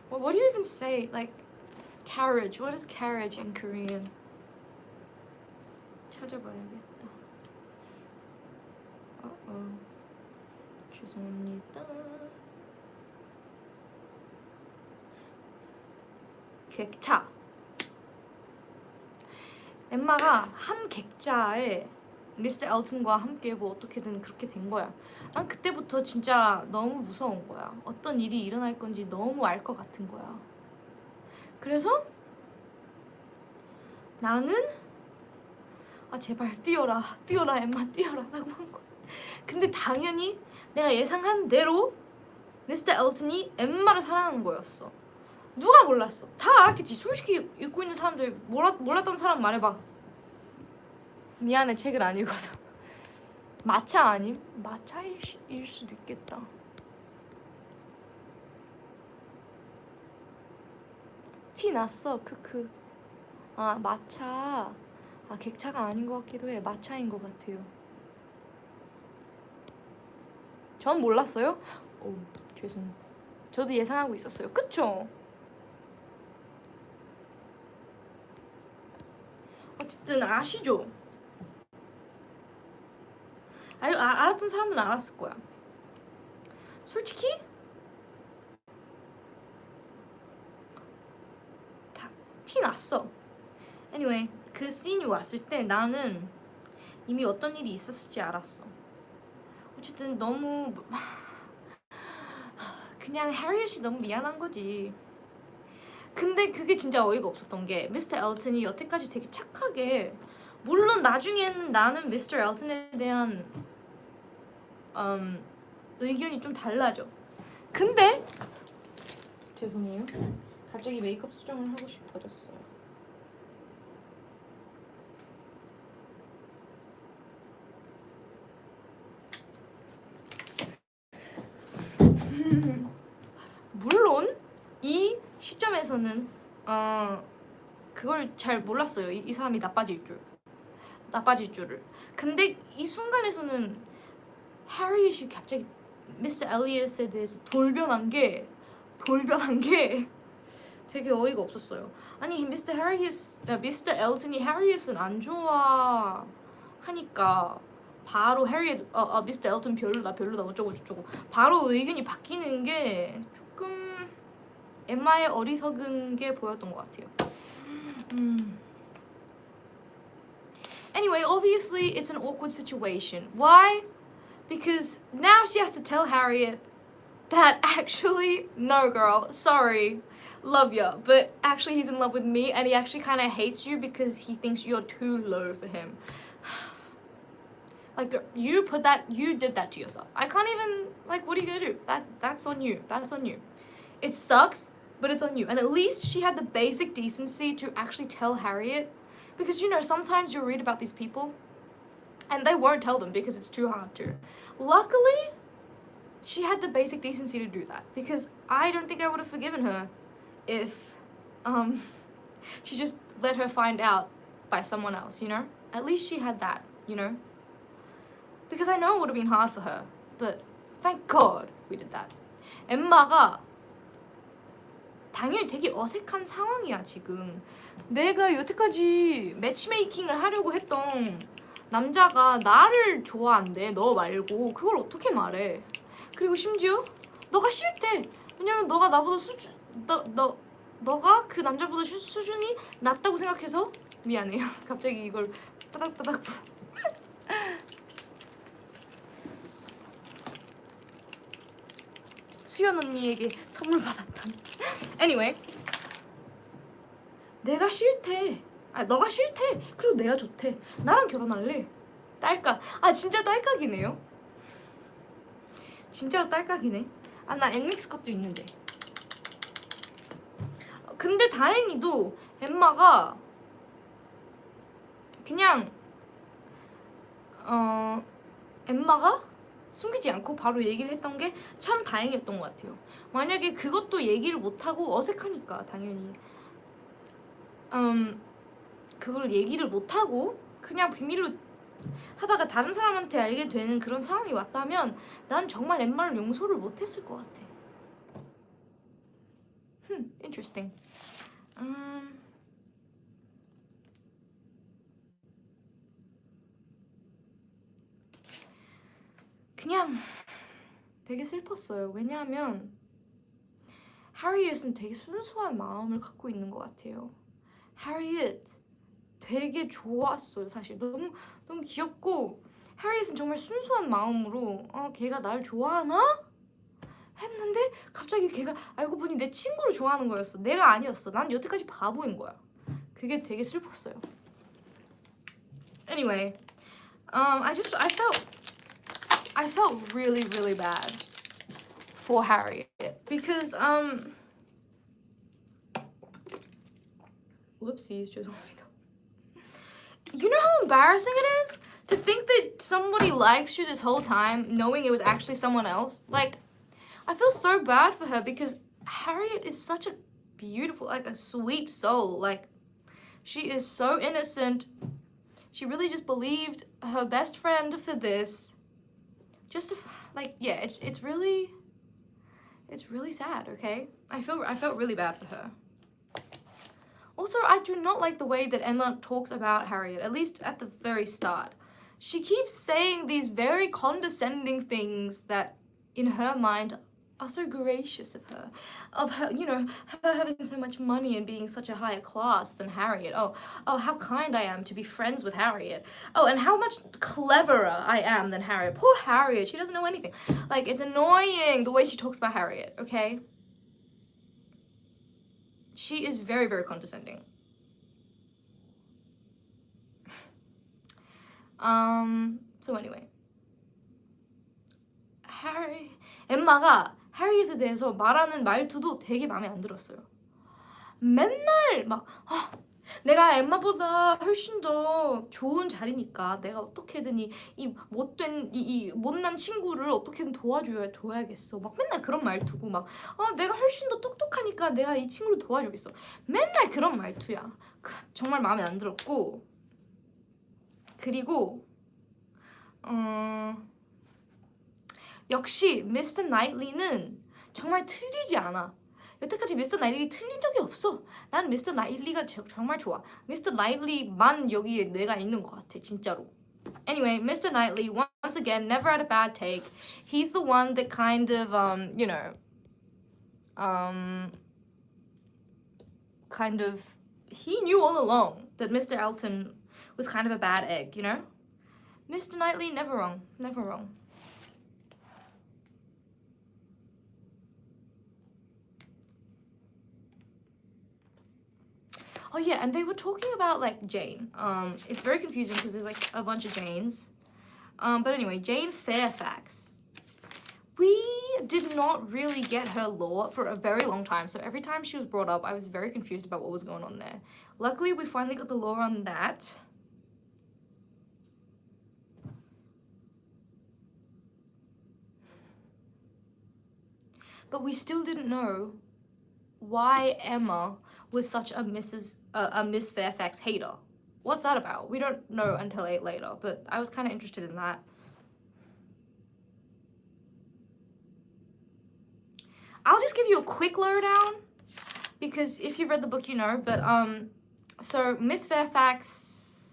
Speaker 1: what do you even say? Like carriage. What is carriage in Korean? 찾아봐야겠다. 죄송합니다. 객차. 엠마가 한 객차에 미스터 엘튼과 함께 뭐 어떻게든 그렇게 된 거야. 난 그때부터 진짜 너무 무서운 거야. 어떤 일이 일어날 건지 너무 알 것 같은 거야. 그래서 나는 제발 뛰어라 엠마 뛰어라 라고 한 거야. 근데 당연히 내가 예상한 대로 미스터 엘튼이 엠마를 사랑하는 거였어. 누가 몰랐어? 다 알았겠지. 솔직히 읽고 있는 사람들 몰랐던 사람 말해봐. 미안해, 책을 안 읽어서. 마차 아님? 마차일 수도 있겠다. 티 났어. 크크. 마차. 객차가 아닌 것 같기도 해. 마차인 것 같아요. 전 몰랐어요? 오, 죄송. 저도 예상하고 있었어요. 그쵸? 어쨌든 아시죠? 알았던 사람들은 알았을 거야. 솔직히 다 티 났어. Anyway, 그 씬이 왔을 때 나는 이미 어떤 일이 있었을지 알았어. 어쨌든 너무 그냥 해리엇이 너무 미안한 거지. 근데 그게 진짜 어이가 없었던 게 미스터 엘튼이 여태까지 되게 착하게, 물론 나중에는 나는 미스터 엘튼에 대한 의견이 좀 달라져. 근데 죄송해요. 갑자기 메이크업 수정을 하고 싶어졌어요. 물론 이 시점에서는 그걸 잘 몰랐어요. 이 사람이 나빠질 줄을. 근데 이 순간에서는 해리엇이 갑자기 미스터 엘리엇에 대해서 돌변한 게 되게 어이가 없었어요. 아니 미스터 엘튼이 해리엇을 안 좋아하니까 바로 미스터 엘튼 별로다 어쩌고 저쩌고 바로 의견이 바뀌는 게 조금 엠마의 어리석은 게 보였던 것 같아요. Anyway, obviously it's an awkward situation. Why? Because now she has to tell Harriet that actually, no girl, sorry, love ya, but actually he's in love with me and he actually kind of hates you because he thinks you're too low for him. Like, you did that to yourself. I can't even, like, what are you gonna do? That's on you. It sucks, but it's on you. And at least she had the basic decency to actually tell Harriet, because sometimes you'll read about these people and they won't tell them because it's too hard to. Luckily, she had the basic decency to do that, because I don't think I would have forgiven her if she just let her find out by someone else, At least she had that, Because I know it would have been hard for her, but thank God we did that. 엠마가 당연히 되게 어색한 상황이야, 지금. 내가 여태까지 매치메이킹을 하려고 했던 남자가 나를 좋아한대, 너 말고. 그걸 어떻게 말해? 그리고 심지어 너가 싫대. 왜냐면 너가 나보다 너가 그 남자보다 수준이 낮다고 생각해서. 미안해요. 갑자기 이걸 따닥따닥 수연 언니에게 선물 받았다. Anyway, 내가 싫대. 너가 싫대. 그리고 내가 좋대. 나랑 결혼할래. 딸깍. 진짜 딸깍이네요. 진짜로 딸깍이네. 나 엠믹스 것도 있는데. 근데 다행히도 엠마가 그냥 엠마가 숨기지 않고 바로 얘기를 했던 게 참 다행이었던 것 같아요. 만약에 그것도 얘기를 못하고, 어색하니까 당연히 그걸 얘기를 못하고 그냥 비밀로 하다가 다른 사람한테 알게 되는 그런 상황이 왔다면 난 정말 엠마를 용서를 못했을 것 같아. Interesting. 그냥 되게 슬펐어요. 왜냐하면 해리엇은 되게 순수한 마음을 갖고 있는 것 같아요. 해리엇 되게 좋았어요. 사실 너무 귀엽고 해리는 정말 순수한 마음으로 걔가 날 좋아하나? 했는데 갑자기 걔가 알고 보니 내 친구를 좋아하는 거였어. 내가 아니었어. 난 여태까지 바보인 거야. 그게 되게 슬펐어요. Anyway, I felt really really bad for Harriet because whoopsies, 죄송합니다. You know how embarrassing it is to think that somebody likes you this whole time knowing it was actually someone else? Like, I feel so bad for her because Harriet is such a beautiful, like a sweet soul. Like, she is so innocent. She really just believed her best friend for this. Just to, like, yeah, it's really sad, okay? I felt really bad for her. Also, I do not like the way that Emma talks about Harriet, at least at the very start. She keeps saying these very condescending things that, in her mind, are so gracious of her, you know, her having so much money and being such a higher class than Harriet. Oh, how kind I am to be friends with Harriet. Oh, and how much cleverer I am than Harriet. Poor Harriet, she doesn't know anything. Like, it's annoying the way she talks about Harriet, okay? She is very, very condescending. So anyway. 엠마가 해리에 대해서 말하는 말투도 되게 마음에 안 들었어요. 맨날 막 내가 엠마보다 훨씬 더 좋은 자리니까 내가 어떻게든 이 못난 친구를 어떻게든 도와야겠어. 막 맨날 그런 말투고 막 내가 훨씬 더 똑똑하니까 내가 이 친구를 도와주겠어. 맨날 그런 말투야. 정말 마음에 안 들었고 그리고 역시 미스터 나이트리는 정말 틀리지 않아. 여태까지 미스터 나이트리 틀린 적이 없어. 난 미스터 나이트리가 정말 좋아. 미스터 나이트리만 여기에 뇌가 있는 것 같아, 진짜로. Anyway, Mr. Knightley, once again, never had a bad take. He's the one that kind of, you know, kind of, he knew all along that Mr. Elton was kind of a bad egg, you know? Mr. Knightley, never wrong, never wrong. Oh yeah, and they were talking about like Jane. It's very confusing because there's like a bunch of Janes. But anyway, Jane Fairfax. We did not really get her lore for a very long time. So every time she was brought up, I was very confused about what was going on there. Luckily, we finally got the lore on that. But we still didn't know why Emma was such a Miss Fairfax hater. What's that about? We don't know until later, but I was kind of interested in that. I'll just give you a quick lowdown because if you've read the book, you know. But so Miss Fairfax,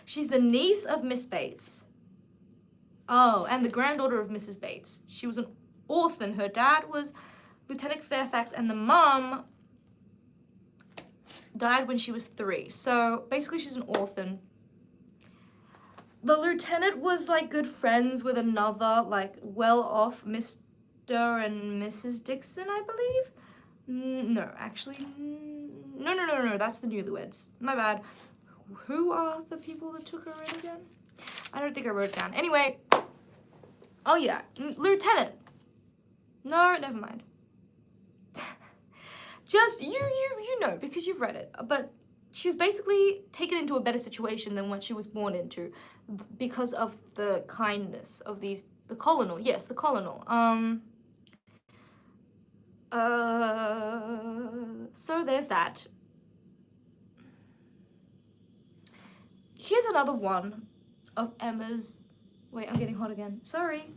Speaker 1: she's the niece of Miss Bates. Oh, and the granddaughter of Mrs. Bates. She was an orphan. Her dad was Lieutenant Fairfax, and the mom died when she was 3. So basically she's an orphan. The lieutenant was like good friends with another like well-off Mr. and Mrs. Dixon, I believe. No, actually, no, that's the Newlyweds. My bad. Who are the people that took her in again? I don't think I wrote it down. Anyway, oh yeah, lieutenant. No, never mind. Just, you know, because you've read it. But she was basically taken into a better situation than what she was born into because of the kindness of the colonel. Yes, the colonel. So there's that. Here's another one of Emma's. Wait, I'm getting hot again. Sorry.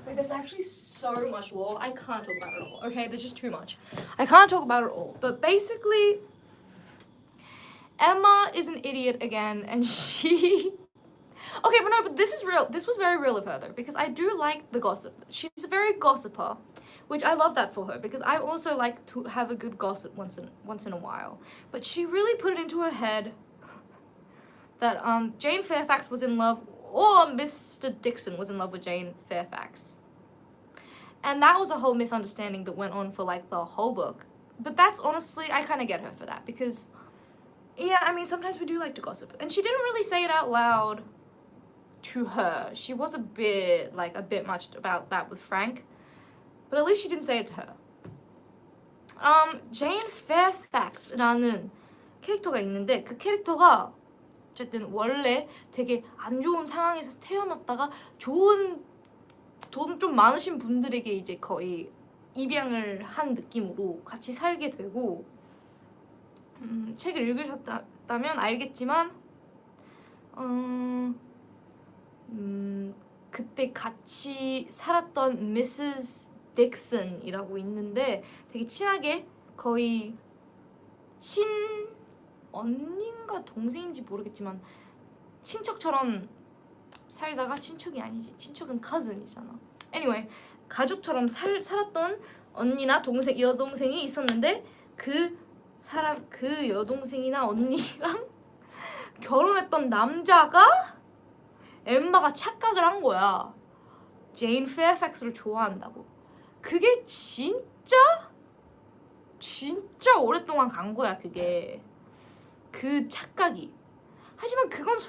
Speaker 1: Wait, there's actually so much lore. I can't talk about it all. Okay, there's just too much. I can't talk about it all. But basically, Emma is an idiot again, and she... Okay, but this is real. This was very real of her, though, because I do like the gossip. She's a very gossiper, which I love that for her because I also like to have a good gossip once in a while. But she really put it into her head that Jane Fairfax was in love, or Mr. Dixon was in love with Jane Fairfax. And that was a whole misunderstanding that went on for like the whole book. But that's honestly, I kind of get her for that because, yeah, I mean, sometimes we do like to gossip. And she didn't really say it out loud to her. She was a bit much about that with Frank. But at least she didn't say it to her. Jane Fairfax라는 캐릭터가 있는데 그 캐릭터가 어쨌든 원래 되게 안 좋은 상황에서 태어났다가 좋은 돈 좀 많으신 분들에게 이제 거의 입양을 한 느낌으로 같이 살게 되고 책을 읽으셨다면 알겠지만 그때 같이 살았던 미스 딕슨이라고 있는데 되게 친하게 거의 언니인가 동생인지 모르겠지만 친척처럼 살다가 친척이 아니지. 친척은 cousin이잖아. Anyway, 가족처럼 살았던 언니나 여동생이 있었는데 그 여동생이나 언니랑 결혼했던 남자가 엠마가 착각을 한 거야. 제인 페어팩스를 좋아한다고. 그게 진짜 오랫동안 간 거야, 그게. 그 착각이. 하지만 그건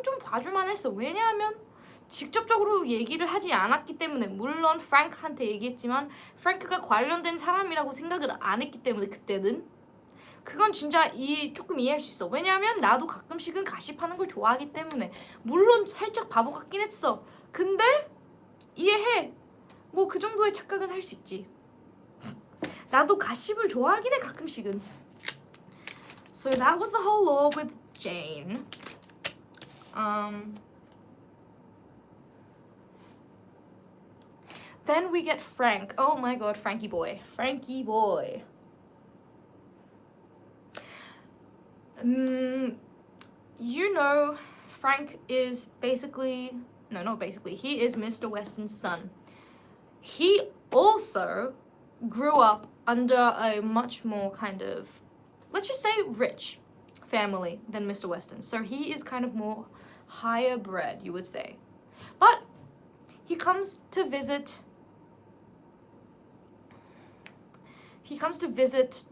Speaker 1: 좀 봐줄만 했어. 왜냐하면 직접적으로 얘기를 하지 않았기 때문에. 물론 프랭크한테 얘기했지만 프랭크가 관련된 사람이라고 생각을 안 했기 때문에 그때는. 그건 진짜 조금 이해할 수 있어. 왜냐하면 나도 가끔씩은 가십하는 걸 좋아하기 때문에. 물론 살짝 바보 같긴 했어. 근데 이해해. 뭐 그 정도의 착각은 할 수 있지. 나도 가십을 좋아하긴 해 가끔씩은. So that was the whole law with Jane. Then we get Frank. Oh my god, Frankie boy. Frankie boy. You know, Frank is basically... No, not basically. He is Mr. Weston's son. He also grew up under a much more kind of, let's just say, rich family than Mr. Weston. So he is kind of more higher bred, you would say. But he comes to visit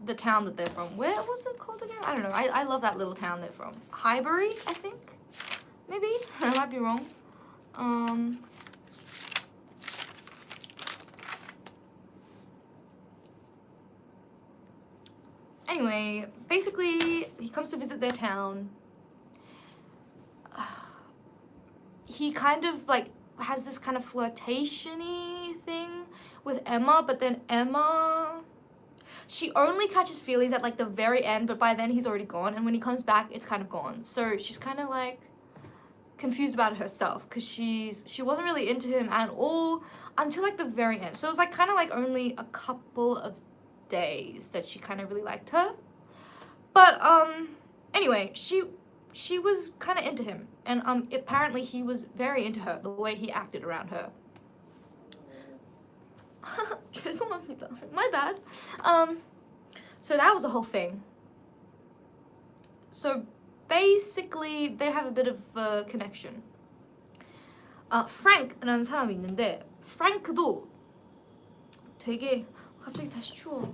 Speaker 1: the town that they're from. Where was it called again? I don't know. I love that little town they're from. Highbury, I think? Maybe? I might be wrong. Anyway, basically, he comes to visit their town. He kind of like has this kind of flirtation-y thing with Emma, but then Emma, she only catches feelings at like the very end, but by then he's already gone, and when he comes back, it's kind of gone. So she's kind of like confused about it herself because she wasn't really into him at all until like the very end. So it was like kind of like only a couple of days that she kind of really liked her. But anyway, she was kind of into him, and apparently he was very into her, the way he acted around her. 죄송합니다. My bad. So that was a whole thing. So basically they have a bit of a connection. Frank라는 사람이 있는데 프랭크도 되게 갑자기 다시 추워.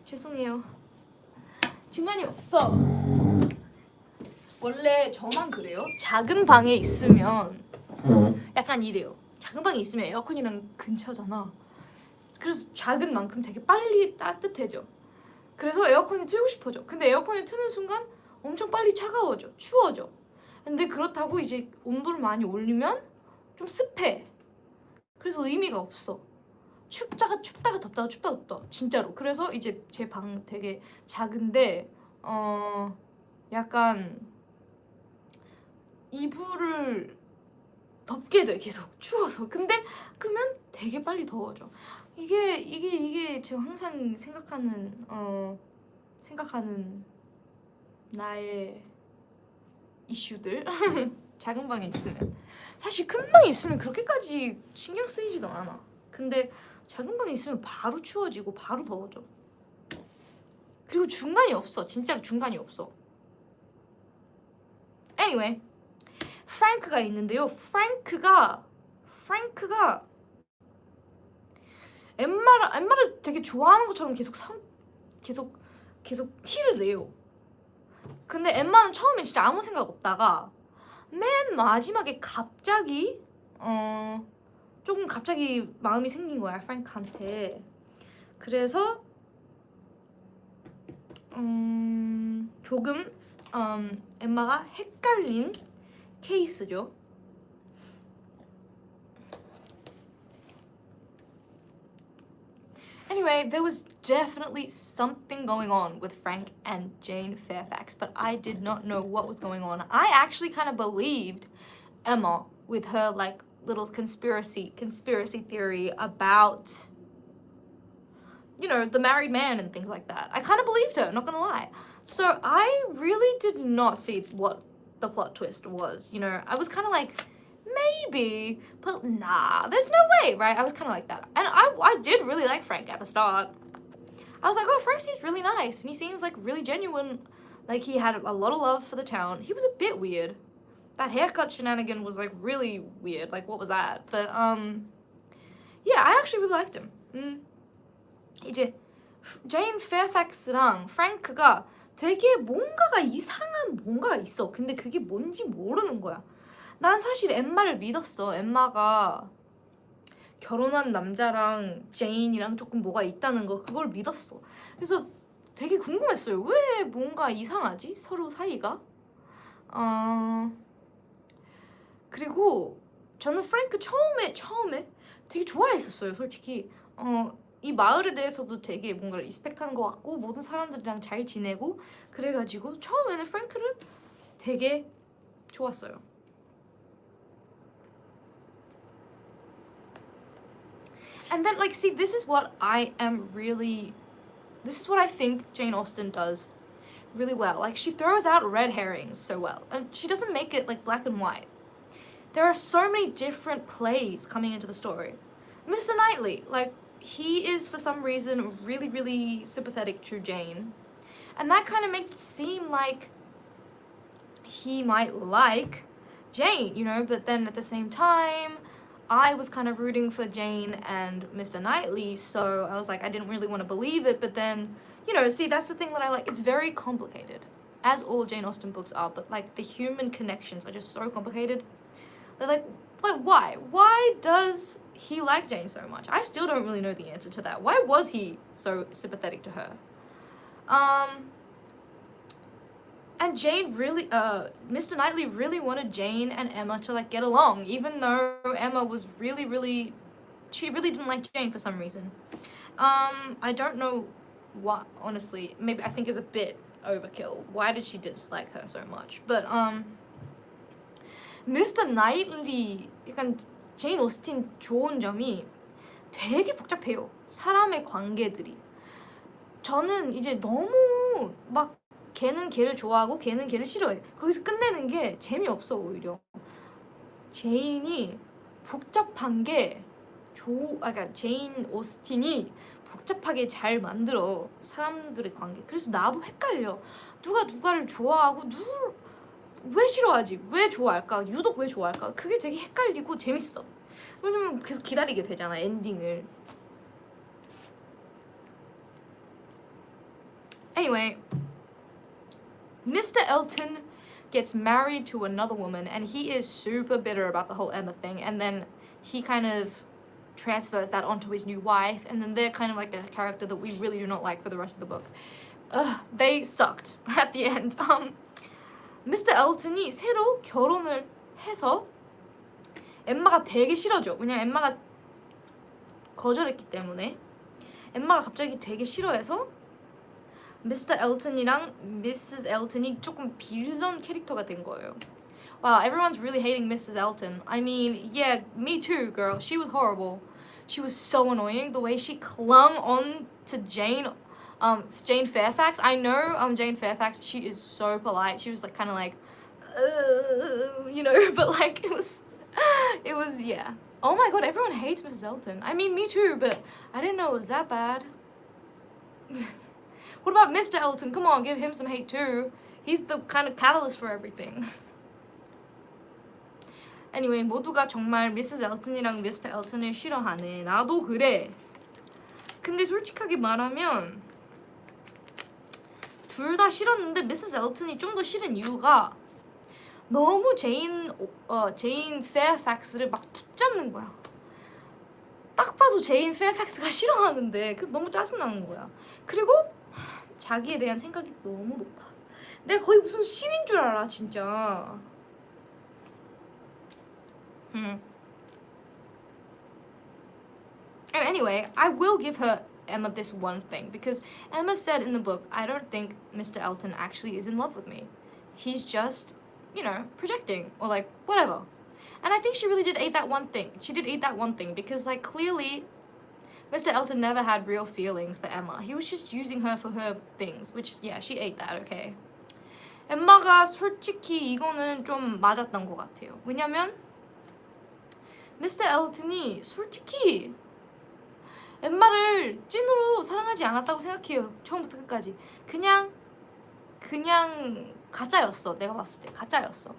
Speaker 1: 죄송해요. 중간이 없어. 원래 저만 그래요. 작은 방에 있으면 약간 이래요. 작은 방에 있으면 에어컨이랑 근처잖아. 그래서 작은 만큼 되게 빨리 따뜻해져. 그래서 에어컨이 틀고 싶어져. 근데 에어컨을 트는 순간 엄청 빨리 차가워져. 추워져. 근데 그렇다고 이제 온도를 많이 올리면 좀 습해. 그래서 의미가 없어. 춥다가 덥다가 춥다가 덥다. 진짜로. 그래서 이제 제 방 되게 작은데 약간 이불을 덮게 돼. 계속 추워서. 근데 끄면 되게 빨리 더워져. 이게 제가 항상 생각하는 나의 이슈들. 작은 방에 있으면. 사실 큰 방에 있으면 그렇게까지 신경 쓰이지도 않아. 근데 작은 방에 있으면 바로 추워지고 바로 더워져. 그리고 중간이 없어. 진짜로 중간이 없어. Anyway, 프랭크가 있는데요. 프랭크가 엠마를 되게 좋아하는 것처럼 계속 티를 내요. 근데 엠마는 처음엔 진짜 아무 생각 없다가 맨 마지막에 갑자기 조금 갑자기 마음이 생긴 거야, 프랭크한테. 그래서 조금 엠마가 헷갈린 케이스죠. Anyway, there was definitely something going on with Frank and Jane Fairfax, but I did not know what was going on. I actually kind of believed Emma with her like little conspiracy theory about, you know, the married man and things like that. I kind of believed her, not gonna lie. So I really did not see what the plot twist was. You know, I was kind of like, maybe, but nah, there's no way, right? I was kind of like that. And I did really like Frank at the start. I was like, oh, Frank seems really nice, and he seems like really genuine. Like he had a lot of love for the town. He was a bit weird. That haircut shenanigan was like really weird. Like, what was that? But yeah, I actually really liked him. 이제 제인 페어팩스랑 프랭크가 되게 뭔가가 이상한 뭔가가 있어. 근데 그게 뭔지 모르는 거야. 난 사실 엠마를 믿었어. 엠마가 결혼한 남자랑 제인이랑 조금 뭐가 있다는 걸, 그걸 믿었어. 그래서 되게 궁금했어요. 왜 뭔가 이상하지? 서로 사이가? 그리고 저는 프랭크 처음에 되게 좋아했었어요, 솔직히. 이 마을에 대해서도 되게 뭔가 리스펙하는 것 같고 모든 사람들이랑 잘 지내고 그래가지고 처음에는 프랭크를 되게 좋았어요. And then, like, see, this is what I think Jane Austen does really well. Like, she throws out red herrings so well. And she doesn't make it, like, black and white. There are so many different plays coming into the story. Mr. Knightley, like, he is, for some reason, really, really sympathetic to Jane. And that kind of makes it seem like he might like Jane, you know, but then at the same time, I was kind of rooting for Jane and Mr. Knightley, so I was like, I didn't really want to believe it, but then, you know, see, that's the thing that I like. It's very complicated, as all Jane Austen books are, but like the human connections are just so complicated. They're like why? Why does he like Jane so much? I still don't really know the answer to that. Why was he so sympathetic to her? And Jane really, Mr. Knightley really wanted Jane and Emma to like get along, even though Emma was really, she really didn't like Jane for some reason. I don't know what, honestly, maybe I think is a bit overkill. Why did she dislike her so much? But, Mr. Knightley, 약간 제인 오스틴 좋은 점이 되게 복잡해요. 사람의 관계들이. 저는 이제 너무 막 걔는 걔를 좋아하고 걔는 걔를 싫어해. 거기서 끝내는 게 재미없어 오히려. 제인이 복잡한 게 그러니까 제인 오스틴이 복잡하게 잘 만들어 사람들의 관계. 그래서 나도 헷갈려. 누가 누가를 좋아하고 왜 싫어하지? 왜 좋아할까? 유독 왜 좋아할까? 그게 되게 헷갈리고 재밌어. 왜냐면 계속 기다리게 되잖아, 엔딩을. Anyway, Mr. Elton gets married to another woman and he is super bitter about the whole Emma thing, and then he kind of transfers that onto his new wife, and then they're kind of like the character that we really do not like for the rest of the book. They sucked at the end. Mr. Elton이 새로 결혼을 해서 엠마가 되게 싫어져. 왜냐면 엠마가 거절했기 때문에 엠마가 갑자기 되게 싫어해서 Mr. Elton이랑 Mrs. Elton이 조금 빌런 캐릭터가 된 거예요. Wow, everyone's really hating Mrs. Elton. I mean, yeah, me too, girl. She was horrible. She was so annoying. The way she clung on to Jane Fairfax. I know Jane Fairfax, she is so polite. She was like kind of like, you know, but like it was, yeah. Oh my god, everyone hates Mrs. Elton. I mean, me too, but I didn't know it was that bad. What about Mr. Elton? Come on, give him some hate too. He's the kind of catalyst for everything. Anyway, 모두가 정말 미스 엘튼이랑 미스터 엘튼을 싫어하네. 나도 그래. 근데 솔직하게 말하면 둘 다 싫었는데 미스 엘튼이 좀 더 싫은 이유가 너무 제인 페어팩스를 막 붙잡는 거야. 딱 봐도 제인 페어팩스가 싫어하는데 그 너무 짜증나는 거야. 그리고 자기에 대한 생각이 너무 높아. 내가 거의 무슨 신인 줄 알아 진짜. And anyway, I will give her Emma this one thing because Emma said in the book, I don't think Mr. Elton actually is in love with me. He's just, you know, projecting or like whatever. And I think she really did eat that one thing. She did eat that one thing because like clearly Mr. Elton never had real feelings for Emma. He was just using her for her things, which yeah, she ate that, okay. 엠마가 솔직히 이거는 좀 맞았던 것 같아요. 왜냐면 미스터 엘튼이 솔직히 엠마를 찐으로 사랑하지 않았다고 생각해요. 처음부터 끝까지. 그냥 가짜였어. 내가 봤을 때 가짜였어.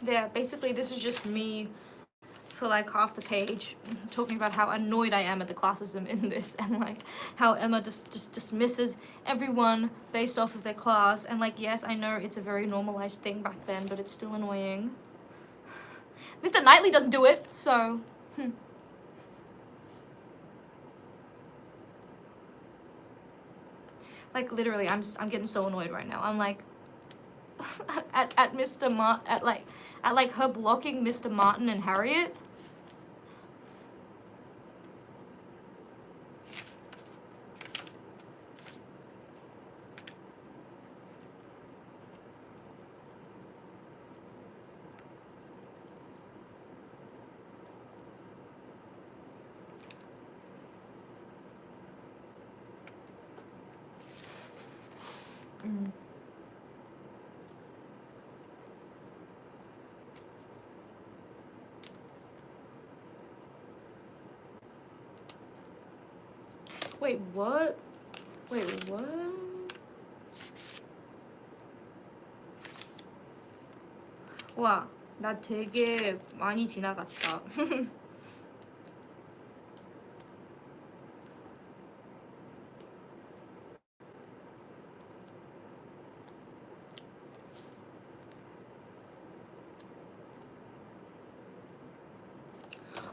Speaker 1: Yeah, basically this is just me for like half the page talking about how annoyed I am at the classism in this and like how Emma just dismisses everyone based off of their class and like yes, I know it's a very normalized thing back then, but it's still annoying. Mr. Knightley doesn't do it, so like literally I'm getting so annoyed right now. I'm like at Mr. at like her blocking Mr. Martin and Harriet. Wait, what? Wait, what? 와, 나 되게 많이 지나갔다.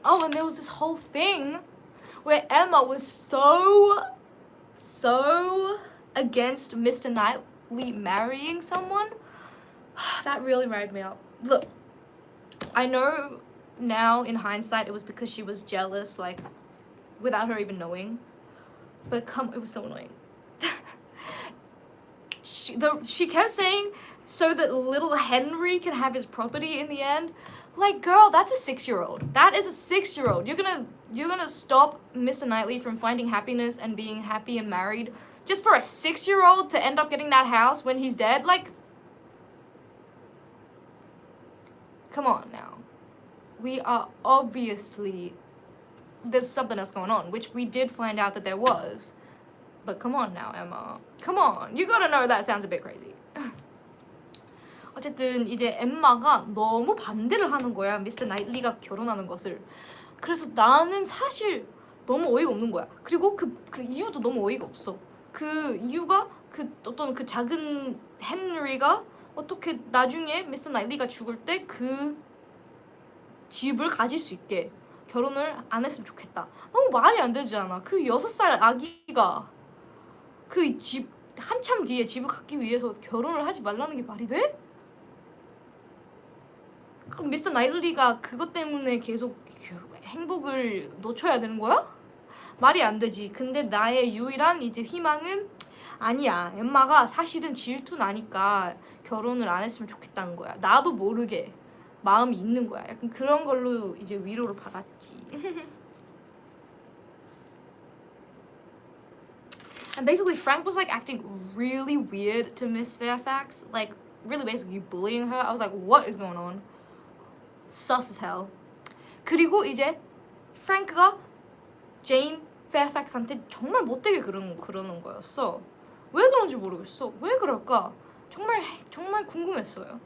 Speaker 1: Oh, and there was this whole thing where Emma was so against Mr. Knightley marrying someone. That really riled me up. Look, I know now in hindsight it was because she was jealous, like without her even knowing. But it was so annoying. She kept saying so that little Henry can have his property in the end. Like, girl, that's a 6-year-old. That is a 6-year-old. You're gonna stop Mr. Knightley from finding happiness and being happy and married just for a 6-year-old to end up getting that house when he's dead? Like, come on now. We are obviously, there's something else going on, which we did find out that there was. But come on now, Emma. Come on. You gotta know that sounds a bit crazy. 어쨌든 이제 엠마가 너무 반대를 하는 거야. 미스터 나이틀리가 결혼하는 것을. 그래서 나는 사실 너무 어이가 없는 거야. 그리고 그 이유도 너무 어이가 없어. 그 이유가 어떤 그 작은 헨리가 어떻게 나중에 미스터 나이틀리가 죽을 때 그 집을 가질 수 있게 결혼을 안 했으면 좋겠다. 너무 말이 안 되잖아. 그 6살 아기가 그 집 한참 뒤에 집을 갖기 위해서 결혼을 하지 말라는 게 말이 돼? 그럼 미스터 나이틀리가 그것 때문에 계속 행복을 놓쳐야 되는 거야? 말이 안 되지. 근데 나의 유일한 이제 희망은 아니야. 엠마가 사실은 질투 나니까 결혼을 안 했으면 좋겠다는 거야. 나도 모르게 마음이 있는 거야. 약간 그런 걸로 이제 위로를 받았지. And basically Frank was like acting really weird to Miss Fairfax, like really basically bullying her. I was like, what is going on? Sus as hell. 그리고 이제 프랭크가 제인 페어팩스한테 정말 못되게 그러는 거였어. 왜 그런지 모르겠어. 왜 그럴까? 정말 궁금했어요.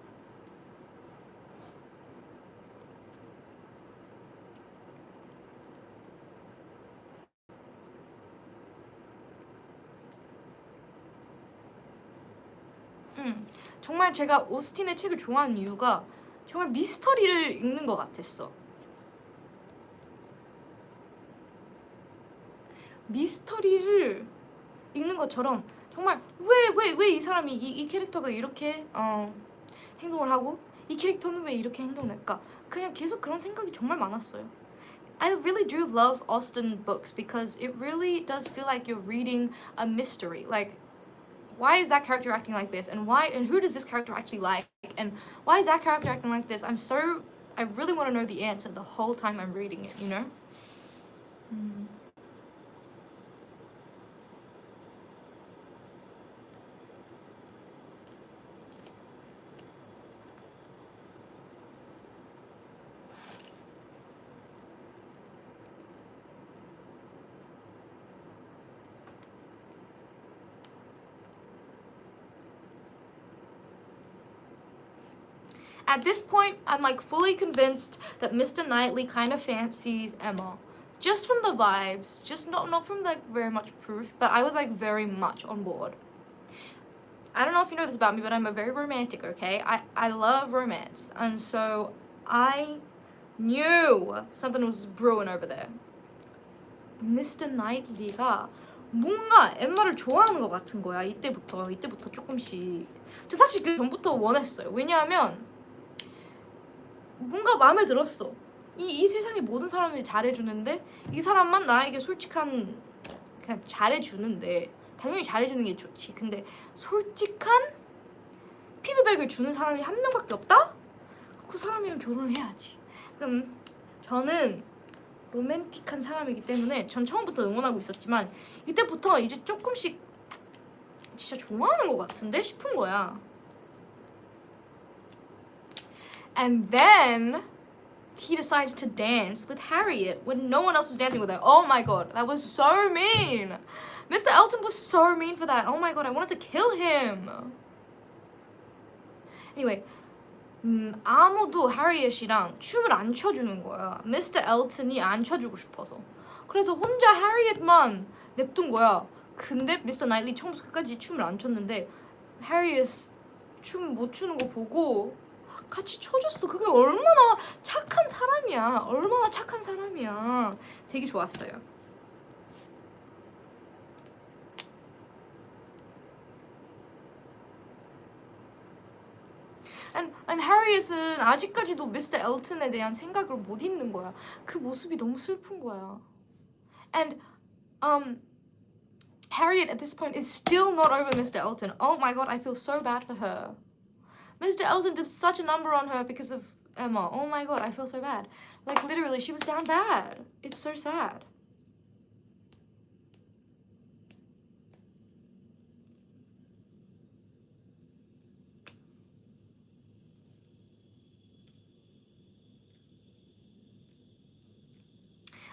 Speaker 1: 정말 제가 오스틴의 책을 좋아하는 이유가 정말 미스터리를 읽는 것 같았어. 미스터리를 읽는 것처럼 정말 왜 이 사람이 이 캐릭터가 이렇게 행동을 하고 이 캐릭터는 왜 이렇게 행동을 할까? 그냥 계속 그런 생각이 정말 많았어요. I really do love Austen books because it really does feel like you're reading a mystery. Like, why is that character acting like this? And who does this character actually like? And why is that character acting like this? I really want to know the answer the whole time I'm reading it, you know? At this point, I'm like fully convinced that Mr. Knightley kind of fancies Emma. Just from the vibes, just not from like very much proof, but I was like very much on board. I don't know if you know this about me, but I'm a very romantic, okay? I love romance. And so I knew something was brewing over there. Mr. Knightley가 뭔가 엠마를 좋아하는 것 같은 거야. 이때부터 조금씩. 저 사실 그 전부터 원했어요. 왜냐하면 뭔가 마음에 들었어. 이 세상의 모든 사람이 잘해주는데 이 사람만 나에게 솔직한 그냥 잘해주는데 당연히 잘해주는 게 좋지. 근데 솔직한 피드백을 주는 사람이 한 명밖에 없다? 그 사람이랑 결혼을 해야지. 그럼 저는 로맨틱한 사람이기 때문에 전 처음부터 응원하고 있었지만 이때부터 이제 조금씩 진짜 좋아하는 것 같은데 싶은 거야. And then he decides to dance with Harriet when no one else was dancing with her. Oh my god, that was so mean. Mr. Elton was so mean for that. Oh my god, I wanted to kill him. Anyway, 아무도 Harriet이랑 춤을 안 춰주는 거야. Mr. Elton이 안 춰주고 싶어서. 그래서 혼자 Harriet만 냅둔 거야. 근데 Mr. Knightley 처음부터 끝까지 춤을 안 췄는데 Harriet 춤 못 추는 거 보고 같이 쳐줬어. 그게 얼마나 착한 사람이야. 얼마나 착한 사람이야. 되게 좋았어요. And Harriet은 아직까지도 Mr. Elton에 대한 생각을 못 잊는 거야. 그 모습이 너무 슬픈 거야. And Harriet at this point is still not over Mr. Elton. Oh my god, I feel so bad for her. Mr. Elton did such a number on her because of Emma. Oh my god, I feel so bad. Like literally, she was down bad. It's so sad.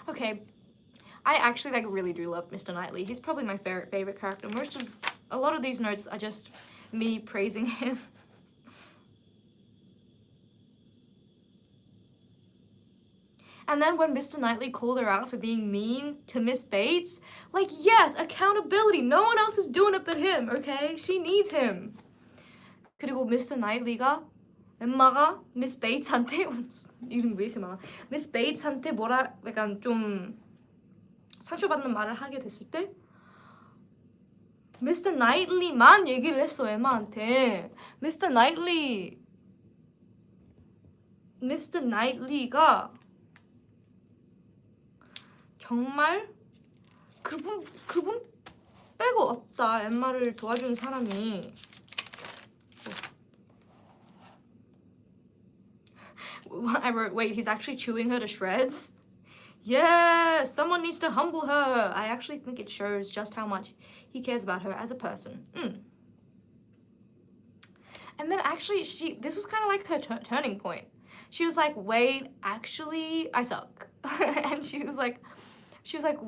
Speaker 1: Okay, I actually like really do love Mr. Knightley. He's probably my favorite character. A lot of these notes are just me praising him. And then when Mr. Knightley called her out for being mean to Miss Bates, like, yes, accountability. No one else is doing it but him, okay? She needs him. 그리고 Mr. Knightley가 엠마가 Miss Bates한테 이름 왜 이렇게 많아? Miss Bates한테 뭐라 약간 좀 상처받는 말을 하게 됐을 때 Mr. Knightley만 얘기를 했어 엠마한테. Mr. Knightley가 정말 그분 빼고 없다. 엠마를 도와주는 사람이. I wrote, wait, he's actually chewing her to shreds? Yeah, someone needs to humble her. I actually think it shows just how much he cares about her as a person. And then actually, this was kind of like her turning point. She was like, wait, actually, I suck. And she was like,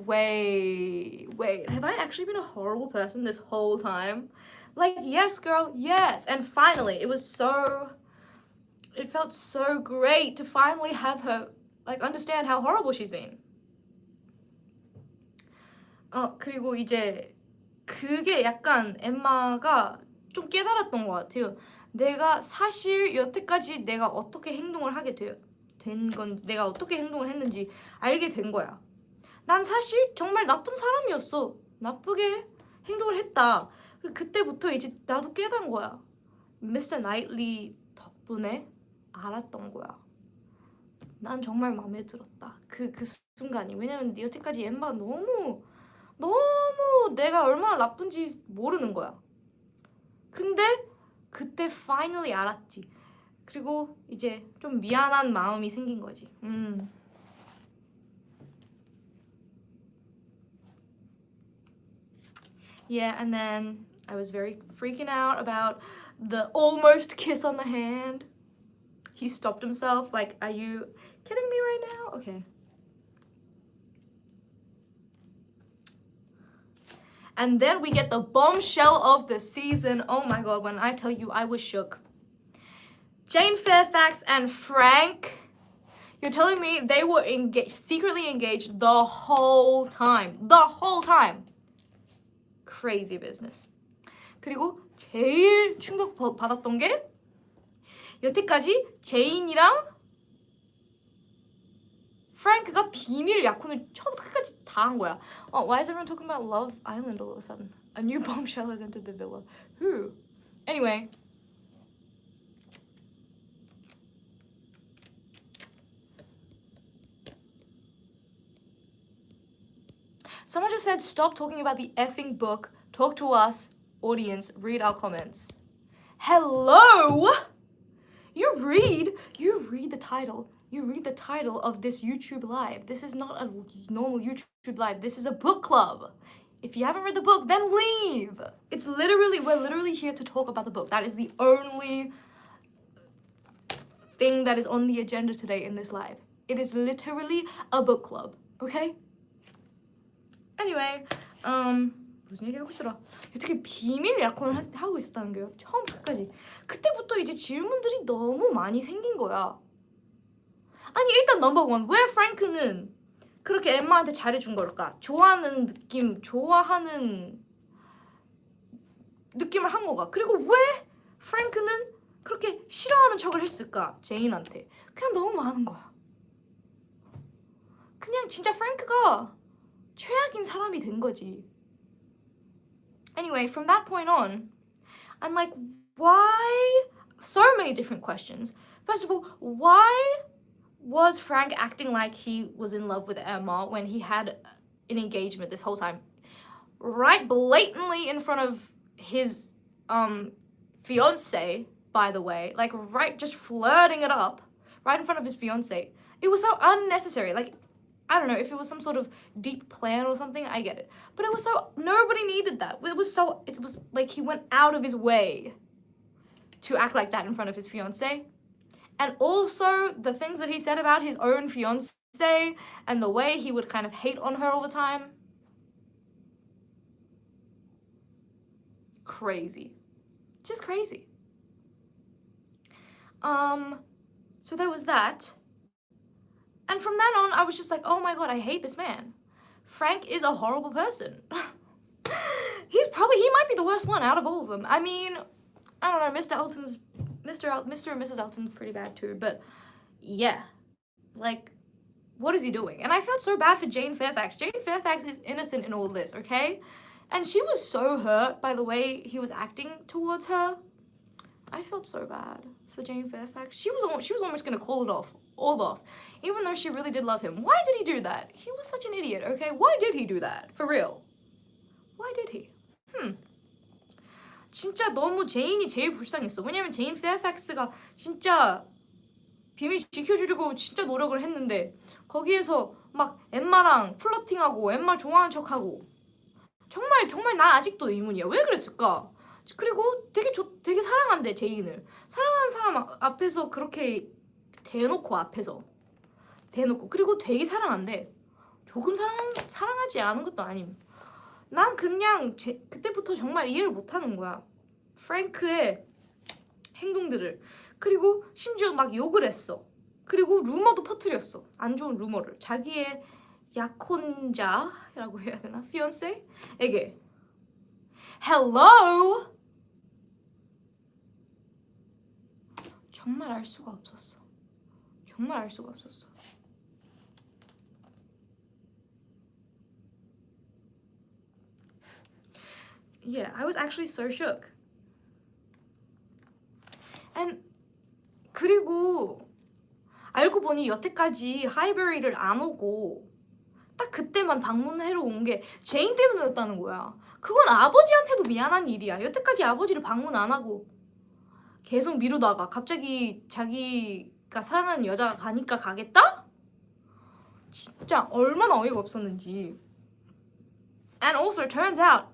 Speaker 1: wait, have I actually been a horrible person this whole time? Like, yes, girl, yes. And finally, it felt so great to finally have her like understand how horrible she's been. 그리고 이제 그게 약간 엠마가 좀 깨달았던 것 같아요. 내가 사실 여태까지 내가 어떻게 행동을 하게 된 건지, 내가 어떻게 행동을 했는지 알게 된 거야. 난 사실 정말 나쁜 사람이었어. 나쁘게 행동을 했다. 그리고 그때부터 이제 나도 깨달은 거야. Mr. Knightley 덕분에 알았던 거야. 난 정말 마음에 들었다. 그 순간이. 왜냐면 여태까지 엠마가 너무 내가 얼마나 나쁜지 모르는 거야. 근데 그때 finally 알았지. 그리고 이제 좀 미안한 마음이 생긴 거지. Yeah, and then I was very freaking out about the almost kiss on the hand. He stopped himself. Like, are you kidding me right now? Okay. And then we get the bombshell of the season. Oh my god, when I tell you I was shook. Jane Fairfax and Frank. You're telling me they were secretly engaged the whole time. The whole time. Crazy business. 그리고 제일 충격 받았던 게 여태까지 제인이랑 프랭크가 비밀 약혼을 처음부터 끝까지 다 한 거야. Why is everyone talking about Love Island all of a sudden? A new bombshell has entered the villa. Who? Anyway. Someone just said, stop talking about the effing book. Talk to us, audience. Read our comments. Hello? You read the title. You read the title of this YouTube live. This is not a normal YouTube live. This is a book club. If you haven't read the book, then leave. We're literally here to talk about the book. That is the only thing that is on the agenda today in this live. It is literally a book club, okay? Anyway, 무슨 얘기하고 있더라? 어떻게 비밀 약혼을 하고 있었다는 거예요? 처음부터 끝까지. 그때부터 이제 질문들이 너무 많이 생긴 거야. 아니 일단 넘버원, 왜 프랭크는 그렇게 엠마한테 잘해준 걸까? 좋아하는 느낌을 한 거가. 그리고 왜 프랭크는 그렇게 싫어하는 척을 했을까? 제인한테. 그냥 너무 많은 거야. 그냥 진짜 프랭크가 최악인 사람이 된 거지. Anyway, from that point on, I'm like, why? So many different questions. First of all, why was Frank acting like he was in love with Emma when he had an engagement this whole time? Right blatantly in front of his fiance, by the way. Like, right, just flirting it up right in front of his fiance. It was so unnecessary. Like, I don't know, if it was some sort of deep plan or something, I get it. But it was so, nobody needed that. It was like he went out of his way to act like that in front of his fiance. And also the things that he said about his own fiance and the way he would kind of hate on her all the time. Crazy. Just crazy. So there was that. And from then on, I was just like, oh my god, I hate this man. Frank is a horrible person. He might be the worst one out of all of them. I mean, I don't know, Mr. and Mrs. Elton's pretty bad too, but yeah. Like, what is he doing? And I felt so bad for Jane Fairfax. Jane Fairfax is innocent in all this, okay? And she was so hurt by the way he was acting towards her. I felt so bad for Jane Fairfax. She was almost gonna call it all off, even though she really did love him. Why did he do that? He was such an idiot, okay? Why did he do that? For real. Why did he? 진짜 너무 제인이 제일 불쌍했어. 왜냐면 제인 페어팩스가 진짜 비밀 지켜주려고 진짜 노력을 했는데 거기에서 막 엠마랑 플러팅하고 엠마 좋아하는 척하고 정말 나 아직도 의문이야. 왜 그랬을까? 그리고 되게 사랑한대 제인을. 사랑하는 사람 앞에서 그렇게 대놓고 그리고 되게 사랑한대. 조금 사랑하지 않은 것도 아님. 난 그냥 그때부터 정말 이해를 못하는 거야. 프랭크의 행동들을. 그리고 심지어 막 욕을 했어. 그리고 루머도 퍼뜨렸어. 안 좋은 루머를. 자기의 약혼자라고 해야 되나? 피언세에게. Hello! 정말 알 수가 없었어. Yeah, I was actually so shook. And 그리고 알고 보니 여태까지 하이버리를 안 오고 딱 그때만 방문하러 온 게 제인 때문이었다는 거야. 그건 아버지한테도 미안한 일이야. 여태까지 아버지를 방문 안 하고 계속 미루다가 갑자기 자기가 사랑하는 여자가 가니까 가겠다? 진짜 얼마나 어이가 없었는지. And also turns out,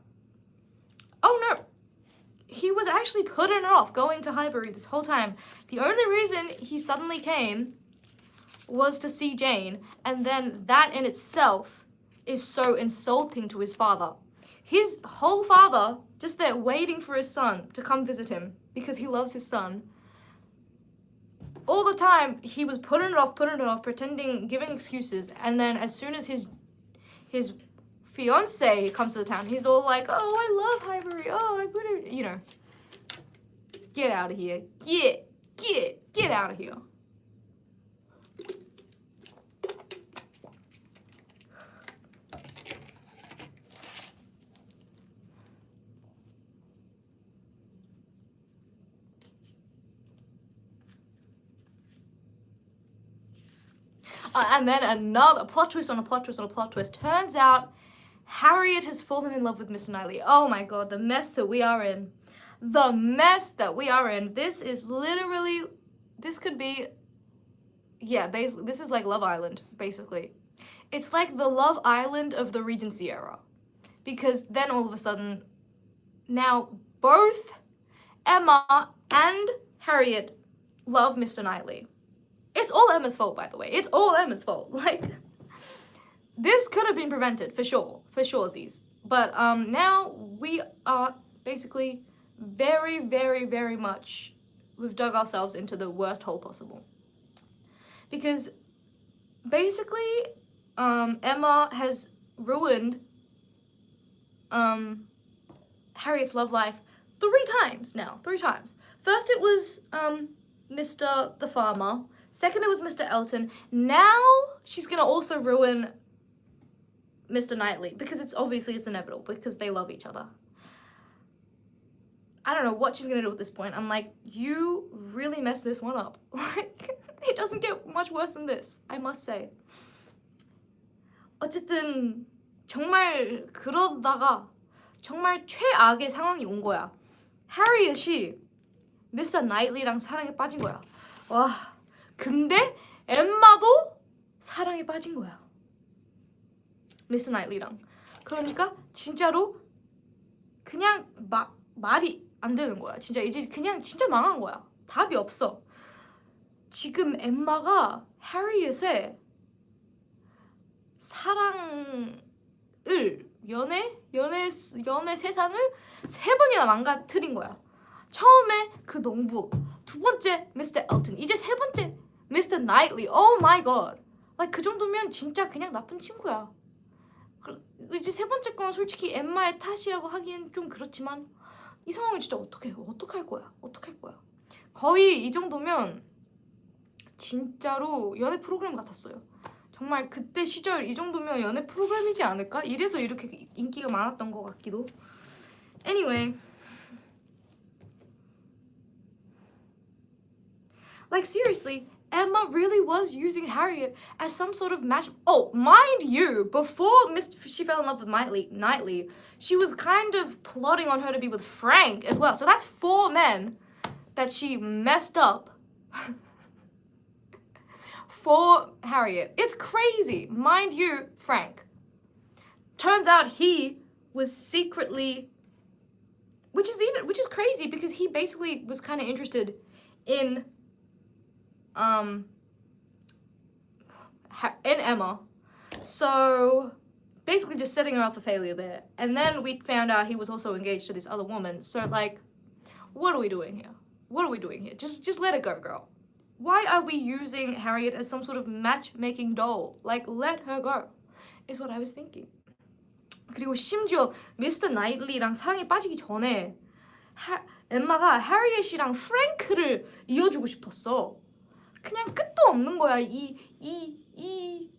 Speaker 1: oh no, he was actually putting off going to Highbury this whole time. The only reason he suddenly came was to see Jane, and then that in itself is so insulting to his father. His whole father just there waiting for his son to come visit him because he loves his son. All the time he was putting it off, pretending, giving excuses, and then as soon as his fiance comes to the town, he's all like, "Oh, I love Highbury. Oh, I put it, you know." Get out of here. Get out of here. And then another plot twist on a plot twist on a plot twist. Turns out Harriet has fallen in love with Mr. Knightley. Oh my god, the mess that we are in. The mess that we are in. This is literally, this could be, yeah, basically, this is like Love Island, basically. It's like the Love Island of the Regency era. Because then all of a sudden, now both Emma and Harriet love Mr. Knightley. It's all Emma's fault, by the way. It's all Emma's fault. Like, this could have been prevented, for suresies. But now we are basically very, very, very much, we've dug ourselves into the worst hole possible. Because basically, Emma has ruined Harriet's love life 3 times now. 3 times. First it was Mr. the farmer. Second, it was Mr. Elton. Now she's gonna also ruin Mr. Knightley because it's inevitable because they love each other. I don't know what she's gonna do at this point. I'm like, you really messed this one up. Like, it doesn't get much worse than this, I must say. 어쨌든 정말 그러다가 정말 최악의 상황이 온 거야. 해리엇이 미스터 나이틀리랑 사랑에 빠진 거야. 와. 근데 엠마도 사랑에 빠진 거야. 미스 나이틀리랑. 그러니까 진짜로 그냥 말이 안 되는 거야. 진짜 이제 그냥 진짜 망한 거야. 답이 없어. 지금 엠마가 해리엇의 사랑을 연애 세상을 3번이나 망가뜨린 거야. 처음에 그 농부, 2번째 미스터 엘튼, 이제 3번째 미스터 나이틀리. 오 마이 갓. 그 정도면 진짜 그냥 나쁜 친구야. 이제 3번째 건 솔직히 엠마의 탓이라고 하기엔 좀 그렇지만 이 상황이 진짜 어떡할 거야. 거의 이 정도면 진짜로 연애 프로그램 같았어요. 정말 그때 시절 이 정도면 연애 프로그램이지 않을까? 이래서 이렇게 인기가 많았던 것 같기도. Anyway, like seriously, Emma really was using Harriet as some sort of match. Oh, mind you, before she fell in love with Knightley, she was kind of plotting on her to be with Frank as well. So that's 4 men that she messed up for Harriet. It's crazy. Mind you, Frank. Turns out he was secretly, which is crazy because he basically was kind of interested in Emma. So basically just setting her up for failure there. And then we found out he was also engaged to this other woman. So like, what are we doing here? What are we doing here? Just let it go, girl. Why are we using Harriet as some sort of matchmaking doll? Like, let her go, is what I was thinking. 그리고 심지어 미스터 나이틀리랑 사랑에 빠지기 전에 엠마가 해리엇이랑 프랭크를 이어주고 싶었어. 그냥 끝도 없는 거야. 이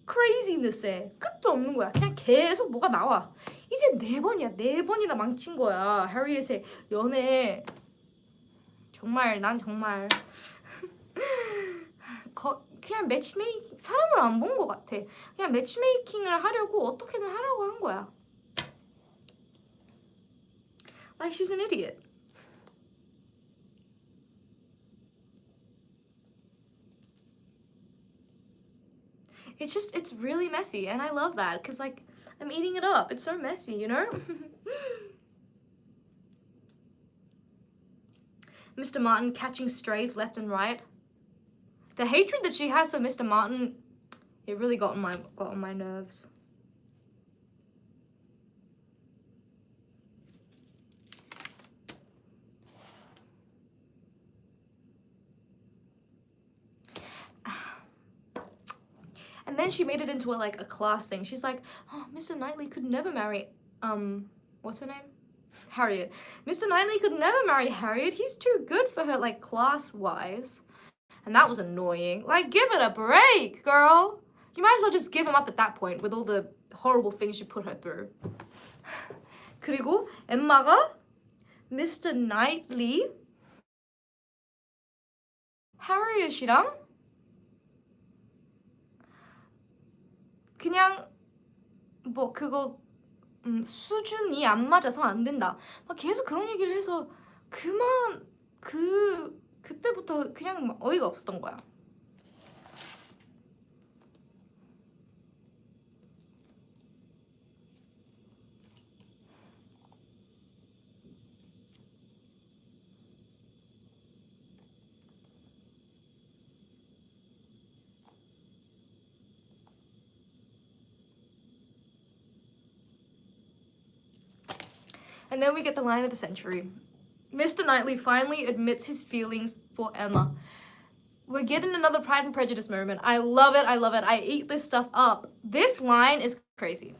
Speaker 1: craziness에 끝도 없는 거야. 그냥 계속 뭐가 나와. 이제 4번이야. 4번이나 망친 거야. 해리엇의 연애. 정말 난 정말 그냥 매치메이킹 사람을 안 본 것 같아. 그냥 매치메이킹을 하려고 어떻게든 하려고 한 거야. Like she's an idiot. It's really messy, and I love that because like I'm eating it up. It's so messy, you know. Mr. Martin catching strays left and right. The hatred that she has for Mr. Martin, it really got on my nerves. And then she made it into a class thing. She's like, oh, Mr. Knightley could never marry, what's her name? Harriet. Mr. Knightley could never marry Harriet. He's too good for her, like, class-wise. And that was annoying. Like, give it a break, girl. You might as well just give him up at that point with all the horrible things you put her through. 그리고 엠마가 Mr. Knightley, Harriet이랑 그냥 뭐 그거 수준이 안 맞아서 안 된다. 막 계속 그런 얘기를 해서 그만 그때부터 그냥 어이가 없었던 거야. And then we get the line of the century. Mr. Knightley finally admits his feelings for Emma. We're getting another Pride and Prejudice moment. I love it, I love it. I eat this stuff up. This line is crazy.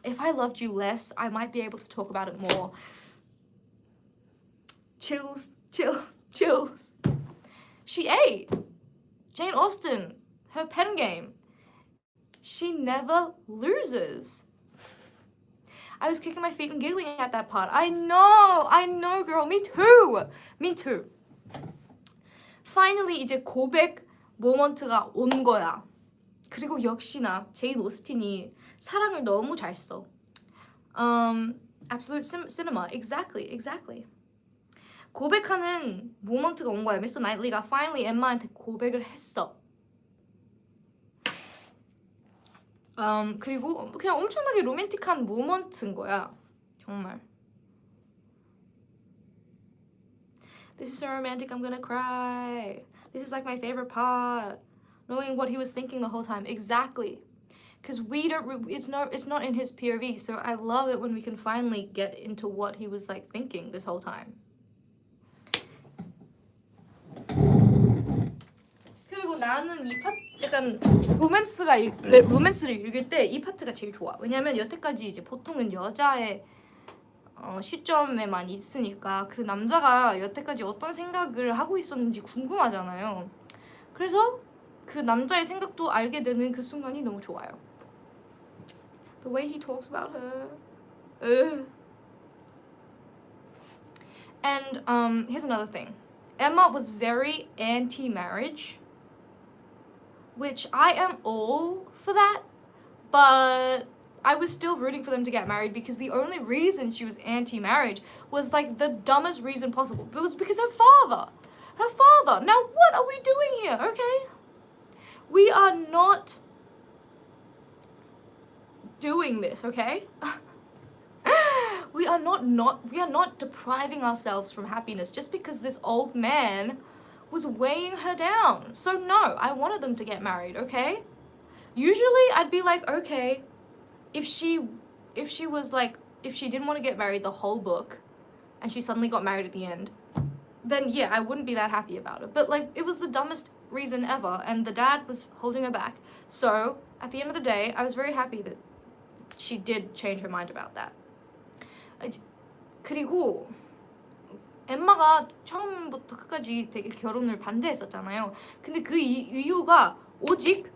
Speaker 1: If I loved you less, I might be able to talk about it more. Chills, chills, chills. She ate. Jane Austen, her pen game. She never loses. I was kicking my feet and giggling at that part. I know, girl. Me too. Finally 이제 고백 모먼트가 온 거야. 그리고 역시나 제인 오스틴이 사랑을 너무 잘 써. Absolute cinema. Exactly. 고백하는 모먼트가 온 거야. 미스터 나이틀리가 finally 엠마한테 고백을 했어. 그리고 그냥 엄청나게 로맨틱한 모먼트인 거야. 정말. This is so romantic, I'm gonna cry. This is like my favorite part. Knowing what he was thinking the whole time. Exactly. Because it's not in his POV, so I love it when we can finally get into what he was like thinking this whole time. 그리고 나는 이 파트 약간 로맨스를 읽을 때 이 파트가 제일 좋아. 왜냐면 여태까지 이제 보통은 여자의 시점에만 있으니까 그 남자가 여태까지 어떤 생각을 하고 있었는지 궁금하잖아요. 그래서 그 남자의 생각도 알게 되는 그 순간이 너무 좋아요. The way he talks about her. Ugh. And here's another thing. Emma was very anti-marriage, which I am all for that, but I was still rooting for them to get married because the only reason she was anti-marriage was like the dumbest reason possible. It was because her father. Her father. Now what are we doing here, okay? We are not doing this, okay? We are not depriving ourselves from happiness just because this old man was weighing her down. So no, I wanted them to get married, okay? Usually I'd be like, okay, if she didn't want to get married the whole book and she suddenly got married at the end, then yeah, I wouldn't be that happy about it. But like, it was the dumbest reason ever and the dad was holding her back. So at the end of the day, I was very happy that she did change her mind about that. 그리고 엠마가 처음부터 끝까지 되게 결혼을 반대했었잖아요. 근데 그 이유가 오직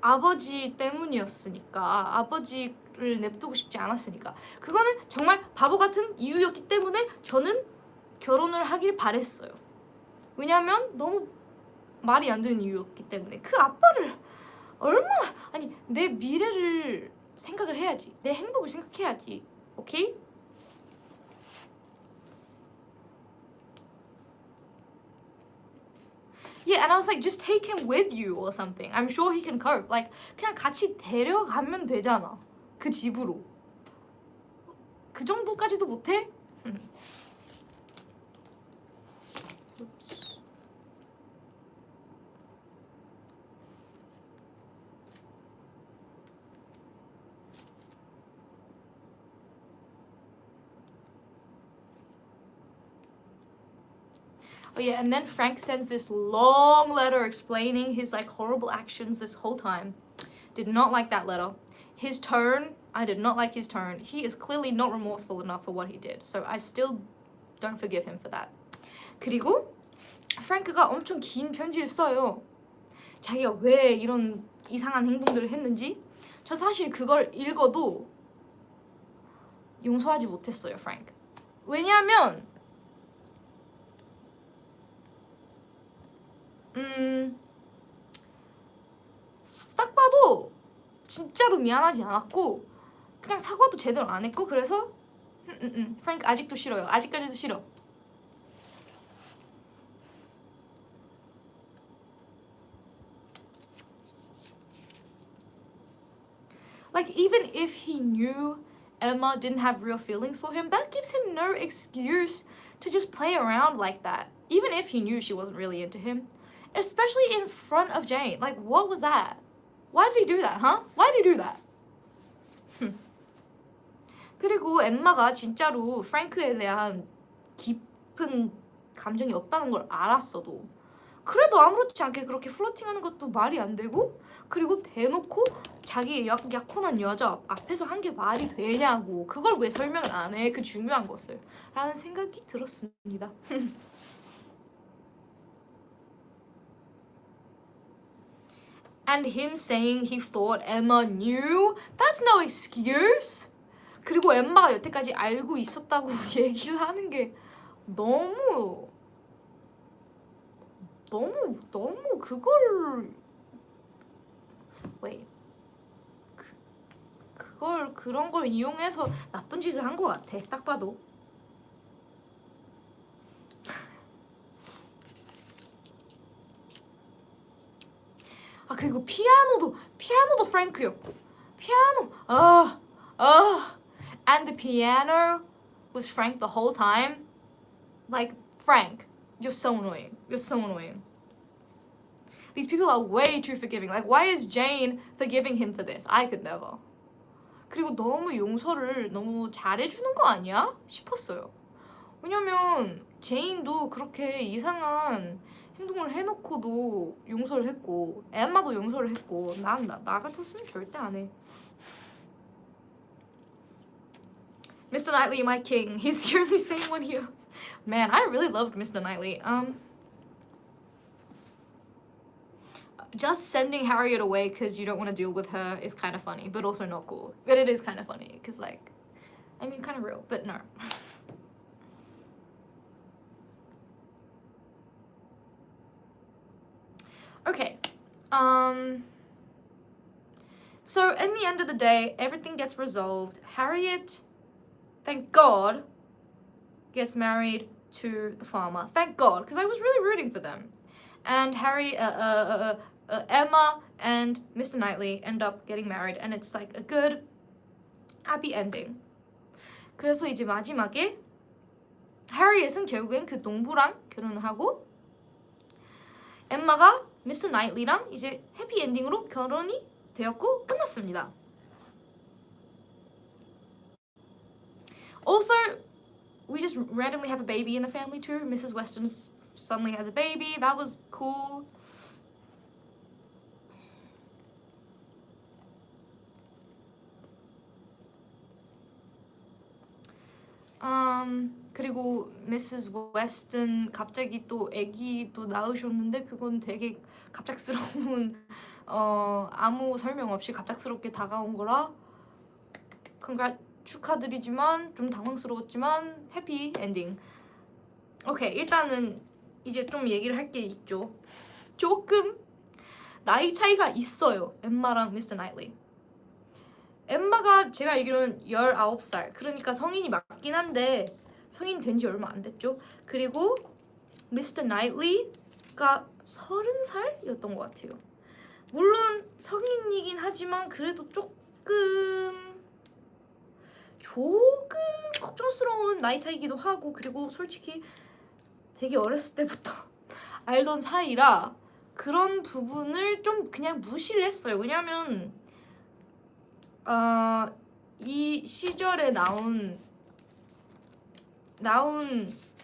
Speaker 1: 아버지 때문이었으니까, 아버지를 냅두고 싶지 않았으니까. 그거는 정말 바보 같은 이유였기 때문에 저는 결혼을 하길 바랬어요. 왜냐면 너무 말이 안 되는 이유였기 때문에. 그 아빠를 얼마나, 아니 내 미래를 생각을 해야지. 내 행복을 생각해야지. 오케이? Yeah, and I was like, just take him with you or something. I'm sure he can cope. Like, 그냥 같이 데려가면 되잖아. 그 집으로. 그 정도까지도 못해? Oh yeah, and then Frank sends this long letter explaining his like horrible actions this whole time. Did not like that letter. His tone, I did not like his tone. He is clearly not remorseful enough for what he did. So I still don't forgive him for that. 그리고 프랭크가 엄청 긴 편지를 써요. 자기가 왜 이런 이상한 행동들을 했는지. 전 사실 그걸 읽어도 용서하지 못했어요, 프랭크. 왜냐하면 딱 봐도 진짜로 미안하지 않았고 그냥 사과도 제대로 안 했고 그래서 프랭크 아직도 싫어요. 아직까지도 싫어. Like even if he knew Emma didn't have real feelings for him, that gives him no excuse to just play around like that. Even if he knew she wasn't really into him. Especially in front of Jane. Like, what was that? Why did he do that, huh? Why did he do that? 그리고 엠마가 진짜로 프랭크에 대한 깊은 감정이 없다는 걸 알았어도 그래도 아무렇지 않게 그렇게 플러팅하는 것도 말이 안 되고 그리고 대놓고 자기 약혼한 여자 앞에서 한 게 말이 되냐고 그걸 왜 설명을 안 해? 그 중요한 것을 라는 생각이 들었습니다. And him saying he thought Emma knew? That's no excuse. 그리고 엠마가 여태까지 알고 있었다고 얘기를 하는 게 너무 그걸 wait 그런 걸 이용해서 나쁜 짓을 한 것 같아. 딱 봐도. 아 그리고 피아노도 프랭크였고 피아노 and the piano was Frank the whole time. Like Frank, you're so annoying. You're so annoying. These people are way too forgiving. Like why is Jane forgiving him for this? I could never. 그리고 너무 용서를 너무 잘해주는 거 아니야? 싶었어요. 왜냐면 제인도 그렇게 이상한 행동을 해놓고도 용서를 했고 엠마도 용서를 했고 나 같았으면 절대 안 해. Mr. Knightley, my king. He's the only sane one here. Man, I really loved Mr. Knightley. just sending Harriet away because you don't want to deal with her is kind of funny, but also not cool. But it is kind of funny because, like, I mean, kind of real, but no. Okay. So in the end of the day, everything gets resolved. Harriet, thank God, gets married to the farmer. Thank God, because I was really rooting for them. And Emma and Mr. Knightley end up getting married, and it's like a good, happy ending. 그래서 이제 마지막에 해리엇은 결국엔 그 농부랑 결혼을 하고 엠마가 미스터 나이트리랑 이제 해피 엔딩으로 결혼이 되었고 끝났습니다. Also, we just randomly have a baby in the family too. Mrs. Weston suddenly has a baby. That was cool. 그리고 Mrs. Weston 갑자기 또 아기 또 낳으셨는데 그건 되게 갑작스러운 아무 설명 없이 갑작스럽게 다가온 거라 축하드리지만 좀 당황스러웠지만 해피 엔딩. 오케이, 일단은 이제 좀 얘기를 할 게 있죠. 조금 나이 차이가 있어요, 엠마랑 미스터 나이트리. 엠마가 제가 알기로는 19살, 그러니까 성인이 맞긴 한데 성인 된 지 얼마 안 됐죠. 그리고 미스터 나이트리가 30살이었던 것 같아요. 물론 성인이긴 하지만 그래도 조금 걱정스러운 나이 차이기도 하고, 그리고 솔직히 되게 어렸을 때부터 알던 사이라 그런 부분을 좀 그냥 무시를 했어요. 왜냐면 이 시절에 나온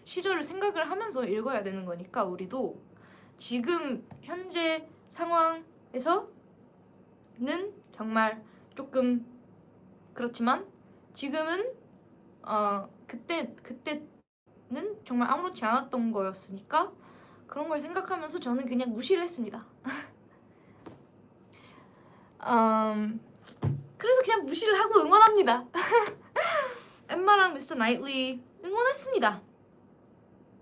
Speaker 1: 시절을 생각을 하면서 읽어야 되는 거니까 우리도 지금 현재 상황에서는 정말 조금 그렇지만 지금은 그때는 정말 아무렇지 않았던 거였으니까 그런 걸 생각하면서 저는 그냥 무시를 했습니다. 그래서 그냥 무시를 하고 응원합니다. 엠마랑 미스터 나이트리 응원했습니다.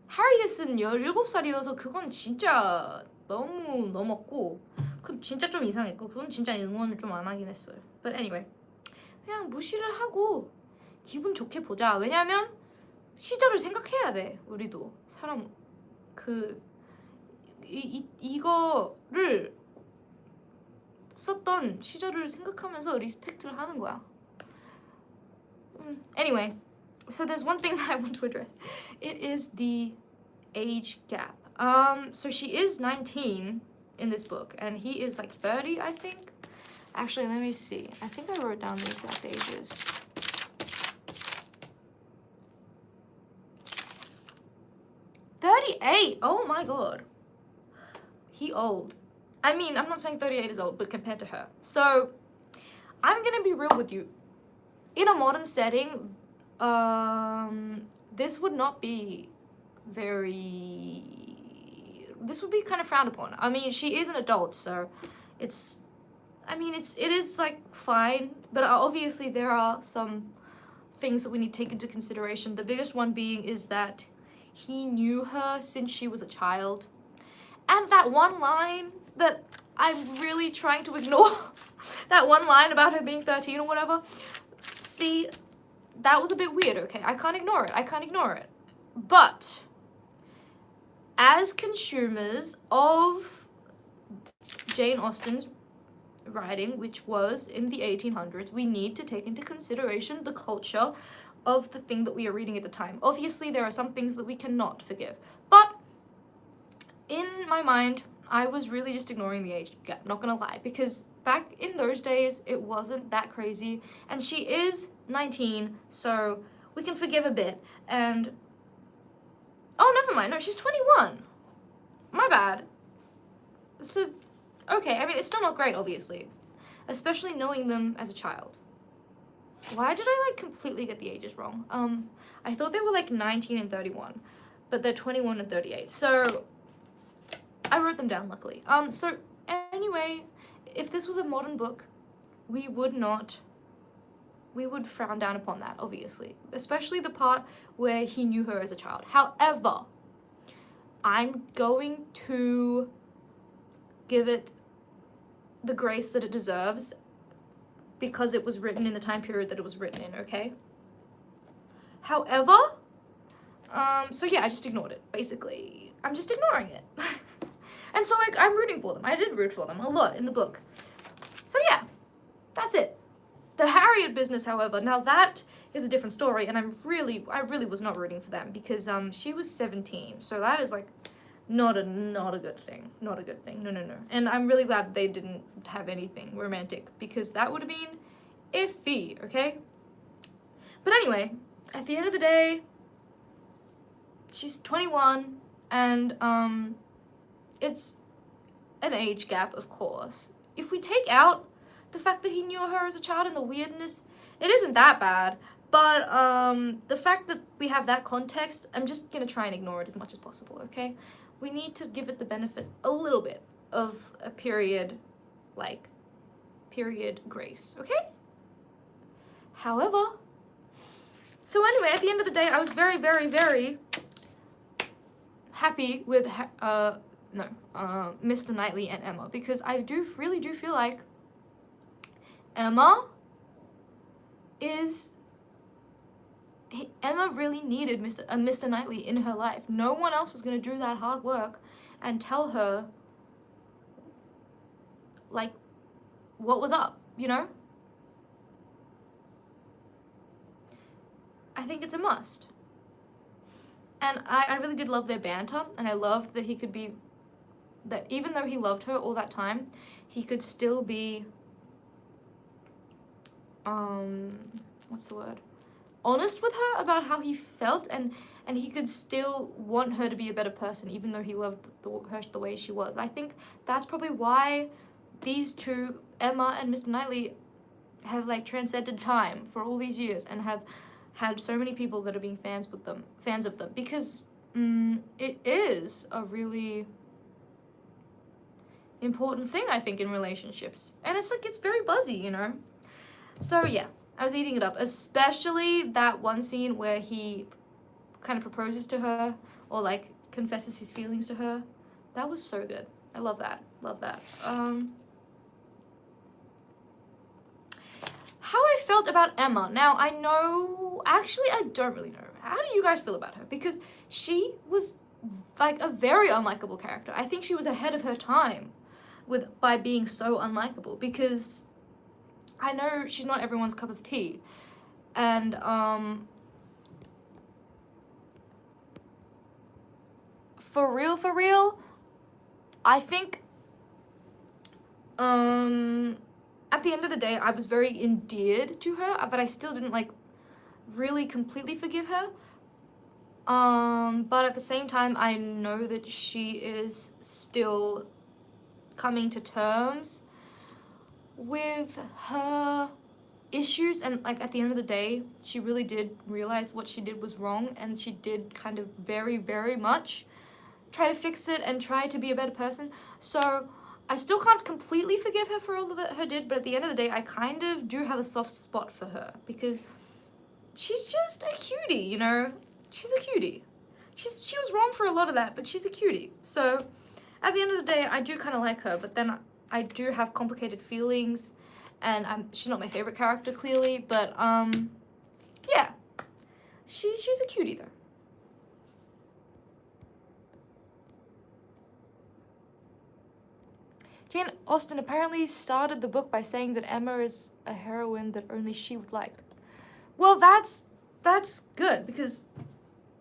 Speaker 1: 해리엇은 17살이어서 그건 진짜 너무 넘었고 그건 진짜 좀 이상했고 그건 진짜 응원을 좀 안 하긴 했어요. But anyway, 그냥 무시를 하고 기분 좋게 보자. 왜냐면 시절을 생각해야 돼. 우리도 사람 이거를 썼던 시절을 생각하면서 리스펙트를 하는 거야. Anyway, so there's one thing that I want to address. It is the age gap. So she is 19 in this book, and he is like 30, I think. Actually, let me see. I think I wrote down the exact ages. $38. Oh my god. He old. I mean, I'm not saying 38 is old, but compared to her. So, I'm gonna be real with you. In a modern setting, this would not be this would be kind of frowned upon. I mean, she is an adult, so it is like fine, but obviously there are some things that we need to take into consideration. The biggest one being is that he knew her since she was a child. And that one line that I'm really trying to ignore, that one line about her being 13 or whatever, see, that was a bit weird, okay? I can't ignore it. But as consumers of Jane Austen's writing, which was in the 1800s, we need to take into consideration the culture of the thing that we are reading at the time. Obviously, there are some things that we cannot forgive. But in my mind, I was really just ignoring the age gap, not gonna lie, because back in those days, it wasn't that crazy. And she is 19, so we can forgive a bit. And oh, never mind. No, she's 21. My bad. So, okay, I mean, it's still not great, obviously. Especially knowing them as a child. Why did I, like, completely get the ages wrong? I thought they were, like, 19 and 31. But they're 21 and 38. So, I wrote them down, luckily. So, anyway, if this was a modern book, we would frown down upon that, obviously. Especially the part where he knew her as a child. However, I'm going to give it the grace that it deserves because it was written in the time period that it was written in, okay? However, so yeah, I just ignored it, basically. I'm just ignoring it. And so I'm rooting for them. I did root for them a lot in the book. So yeah, that's it. The Harriet business, however, now that is a different story, and I really was not rooting for them because she was 17, so that is like not a good thing. Not a good thing. No. And I'm really glad they didn't have anything romantic because that would have been iffy, okay? But anyway, at the end of the day, she's 21, and it's an age gap, of course. If we take out the fact that he knew her as a child and the weirdness, it isn't that bad. But the fact that we have that context, I'm just gonna try and ignore it as much as possible, okay? We need to give it the benefit a little bit of a period grace, okay? However, so anyway, at the end of the day, I was very, very, very happy with Mr. Knightley and Emma because I really do feel like Emma really needed Mr. Knightley in her life. No one else was going to do that hard work and tell her, like, what was up, you know? I think it's a must. And I really did love their banter, and I loved that that even though he loved her all that time, he could still be, what's the word? Honest with her about how he felt, and he could still want her to be a better person even though he loved her the way she was. I think that's probably why these two, Emma and Mr. Knightley, have like transcended time for all these years and have had so many people that are being fans of them because it is a really important thing, I think, in relationships, and it's like it's very buzzy, you know. So yeah, I was eating it up, especially that one scene where he kind of proposes to her or like confesses his feelings to her. That was so good. I love that. How I felt about Emma. Now, I don't really know. How do you guys feel about her? Because she was like a very unlikable character. I think she was ahead of her time by being so unlikable because I know she's not everyone's cup of tea. And for real, I think at the end of the day, I was very endeared to her, but I still didn't like really completely forgive her. But at the same time, I know that she is still coming to terms with her issues, and like at the end of the day, she really did realize what she did was wrong, and she did kind of very, very much try to fix it and try to be a better person. So I still can't completely forgive her for all that her did, but at the end of the day, I kind of do have a soft spot for her because she's just a cutie, you know? She's a cutie. She was wrong for a lot of that, but she's a cutie. So at the end of the day, I do kind of like her, but then I do have complicated feelings, and she's not my favorite character, clearly, but yeah. She's a cutie, though. Jane Austen apparently started the book by saying that Emma is a heroine that only she would like. Well, that's good, because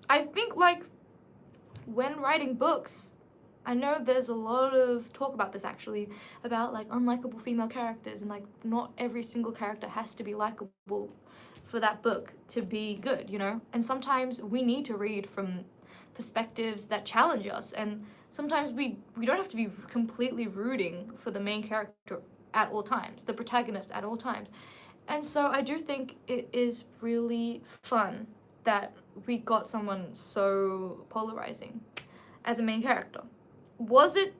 Speaker 1: I think, like, when writing books, I know there's a lot of talk about this, actually, about, like, unlikable female characters, and, like, not every single character has to be likable for that book to be good, you know? And sometimes we need to read from perspectives that challenge us, and sometimes we don't have to be completely rooting for the main character at all times, the protagonist at all times. And so I do think it is really fun that we got someone so polarizing as a main character. Was it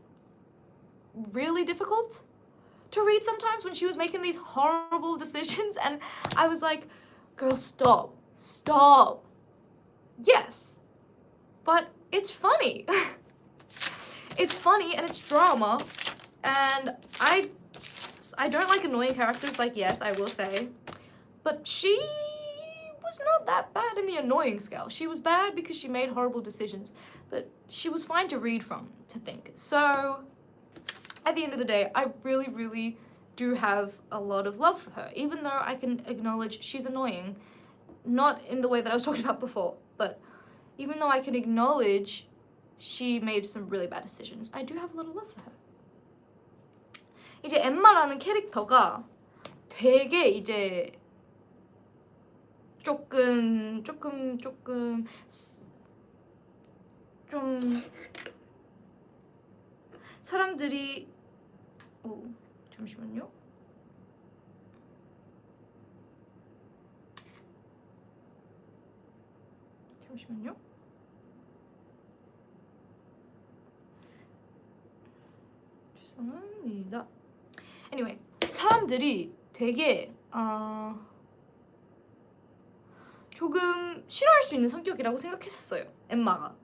Speaker 1: really difficult to read sometimes when she was making these horrible decisions, and I was like, girl, stop. Yes, but it's funny. It's funny and it's drama, and I don't like annoying characters, like, yes, I will say, but she was not that bad in the annoying scale. She was bad because she made horrible decisions, but she was fine to read from, to think. So at the end of the day, I really, really do have a lot of love for her, even though I can acknowledge she's annoying, not in the way that I was talking about before, but even though I can acknowledge she made some really bad decisions, I do have a lot of love for her. 이제 엠마라는 캐릭터가 되게 이제 조금 좀 사람들이 잠시만요. 죄송합니다. Anyway, 사람들이 되게 조금 싫어할 수 있는 성격이라고 생각했었어요, 엠마가.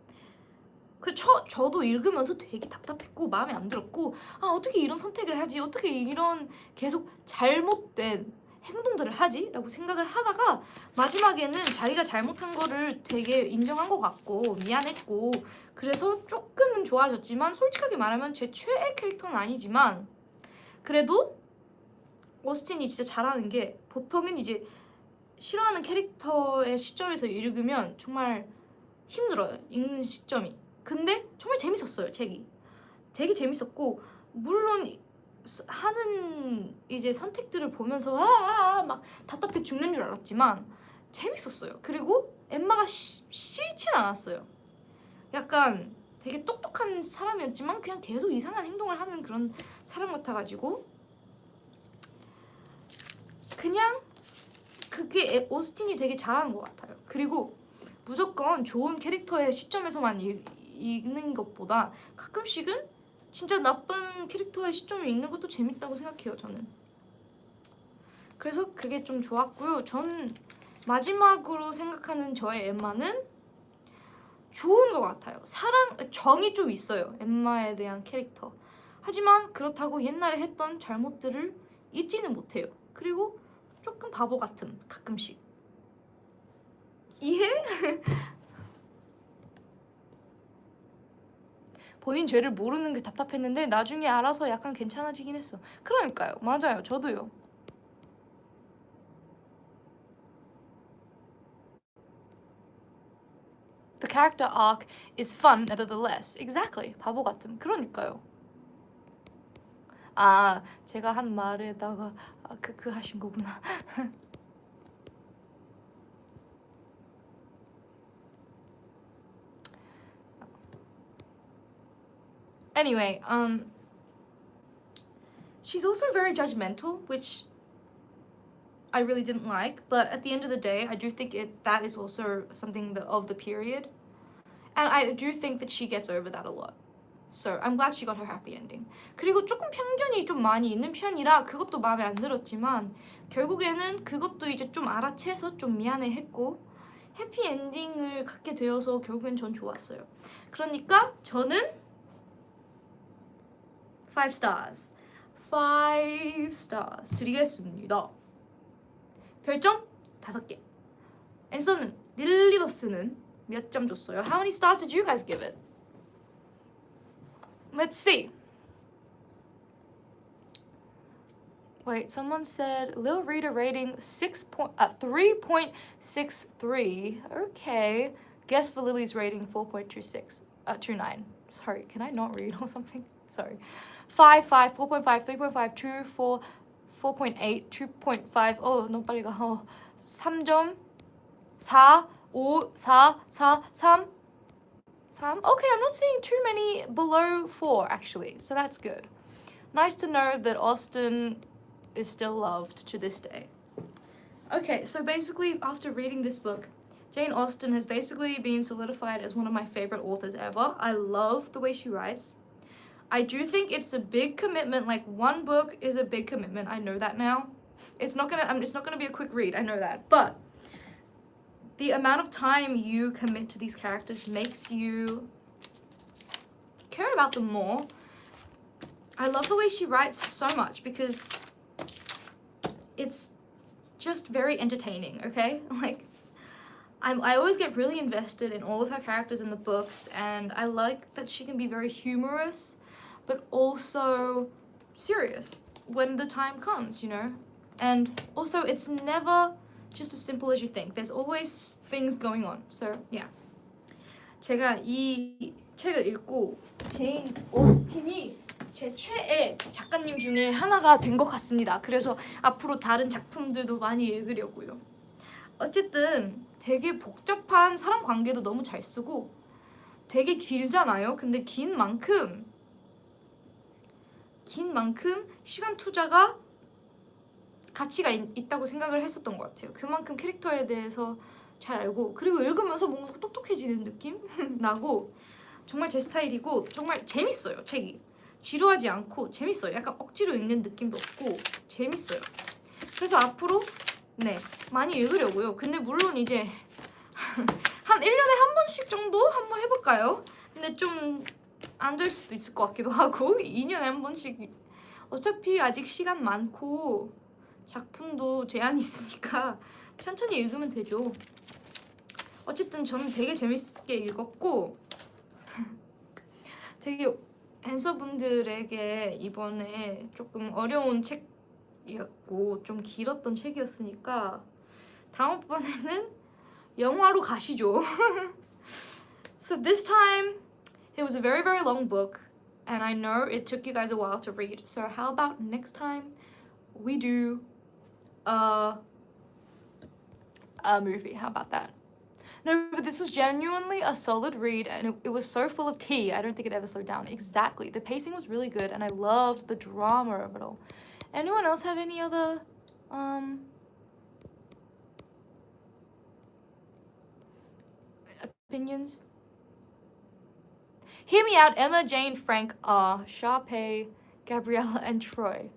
Speaker 1: 저도 읽으면서 되게 답답했고 마음에 안 들었고, 어떻게 이런 선택을 하지? 어떻게 이런 계속 잘못된 행동들을 하지? 라고 생각을 하다가 마지막에는 자기가 잘못한 거를 되게 인정한 것 같고 미안했고, 그래서 조금은 좋아졌지만, 솔직하게 말하면 제 최애 캐릭터는 아니지만 그래도 오스틴이 진짜 잘하는 게, 보통은 이제 싫어하는 캐릭터의 시점에서 읽으면 정말 힘들어요, 읽는 시점이. 근데 정말 재밌었어요, 책이. 되게 재밌었고, 물론 하는 이제 선택들을 보면서 막 답답해 죽는 줄 알았지만 재밌었어요. 그리고 엠마가 싫진 않았어요. 약간 되게 똑똑한 사람이었지만 그냥 계속 이상한 행동을 하는 그런 사람 같아가지고, 그냥 그게 오스틴이 되게 잘하는 것 같아요. 그리고 무조건 좋은 캐릭터의 시점에서만 읽는 것보다 가끔씩은 진짜 나쁜 캐릭터의 시점을 읽는 것도 재밌다고 생각해요, 저는. 그래서 그게 좀 좋았고요. 전 마지막으로 생각하는 저의 엠마는 좋은 것 같아요. 정이 좀 있어요, 엠마에 대한 캐릭터. 하지만 그렇다고 옛날에 했던 잘못들을 잊지는 못해요. 그리고 조금 바보 같음, 가끔씩. 이해? 본인 죄를 모르는 게 답답했는데 나중에 알아서 약간 괜찮아지긴 했어. 그러니까요. 맞아요. 저도요. The character arc is fun nevertheless. Exactly. 바보 같음. 그러니까요. 제가 한 말에다가 그 하신 거구나. Anyway, she's also very judgmental, which I really didn't like, but at the end of the day, I do think that is also something of the period, and I do think that she gets over that a lot. So I'm glad she got her happy ending. 그리고 조금 편견이 좀 많이 있는 편이라 그것도 마음에 안 들었지만, 결국에는 그것도 이제 좀 알아채서 좀 미안해했고 해피 엔딩을 갖게 되어서 결국엔 전 좋았어요. 그러니까 저는 5 stars. 5 stars 드리겠습니다. 별점 5개. 앤서는, 릴리더스는 몇 점 줬어요? How many stars did you guys give it? Let's see. Wait, someone said Lil Rita rating 3.63. Okay. Guess for Lily's rating 4.26. 29. Sorry, can I not read or something? Sorry. 5, 4.5, 3.5, 2, 4, 4.8, 2.5. 너무 빨리 가. 3점. 4, 5, 4, 4, 3. Okay, I'm not seeing too many below 4 actually, so that's good. Nice to know that Austen is still loved to this day. Okay, so basically after reading this book, Jane Austen has basically been solidified as one of my favorite authors ever. I love the way she writes. I do think it's a big commitment. Like one book is a big commitment. I know that now. It's not gonna be a quick read. I know that, but the amount of time you commit to these characters makes you care about them more. I love the way she writes so much because it's just very entertaining. Okay, like I always get really invested in all of her characters in the books, and I like that she can be very humorous, but also serious when the time comes, you know? And also, it's never just as simple as you think. There's always things going on. So, yeah. 제가 이 책을 읽고 제인 오스틴이 제 최애 작가님 중에 하나가 된 것 같습니다. 그래서 앞으로 다른 작품들도 많이 읽으려고요. 어쨌든 되게 복잡한 사람 관계도 너무 잘 쓰고 되게 길잖아요. 근데 긴 만큼 시간 투자가 가치가 있다고 생각을 했었던 것 같아요. 그만큼 캐릭터에 대해서 잘 알고, 그리고 읽으면서 뭔가 똑똑해지는 느낌 나고, 정말 제 스타일이고 정말 재밌어요. 책이 지루하지 않고 재밌어요. 약간 억지로 읽는 느낌도 없고 재밌어요. 그래서 앞으로 네 많이 읽으려고요. 근데 물론 이제 한 1년에 한 번씩 정도 한번 해볼까요? 근데 좀 안 될 수도 있을 것 같기도 하고 2년에 한 번씩 어차피 아직 시간 많고 작품도 제한이 있으니까 천천히 읽으면 되죠. 어쨌든 저는 되게 재밌게 읽었고 되게 앤서분들에게 이번에 조금 어려운 책이었고 좀 길었던 책이었으니까 다음번에는 영화로 가시죠. So this time it was a very very long book and I know it took you guys a while to read. So how about next time we do a movie? How about that? No, but this was genuinely a solid read and it was so full of tea. I don't think it ever slowed down. Exactly. The pacing was really good and I loved the drama of it all. Anyone else have any other opinions? Hear me out. Emma, Jane, Frank are Sharpay, Gabriella, and Troy.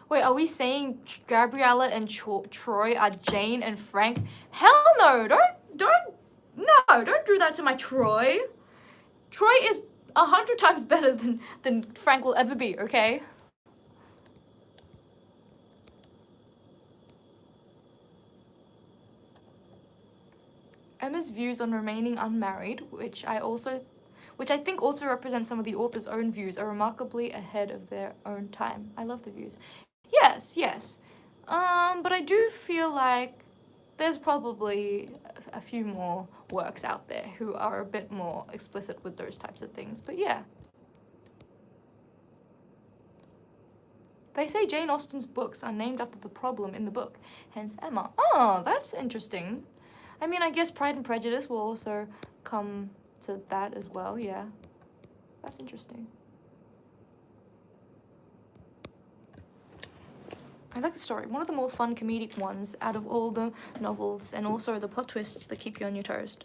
Speaker 1: Wait, are we saying Gabriella and Troy are Jane and Frank? Hell no! Don't do that to my Troy. Troy is 100 times better than Frank will ever be, okay? Emma's views on remaining unmarried, which I think also represents some of the author's own views, are remarkably ahead of their own time. I love the views. Yes. But I do feel like there's probably a few more works out there who are a bit more explicit with those types of things. But yeah. They say Jane Austen's books are named after the problem in the book, hence Emma. Oh, that's interesting. I mean, I guess Pride and Prejudice will also come to that as well, yeah. That's interesting. I like the story. One of the more fun comedic ones out of all the novels, and also the plot twists that keep you on your toes.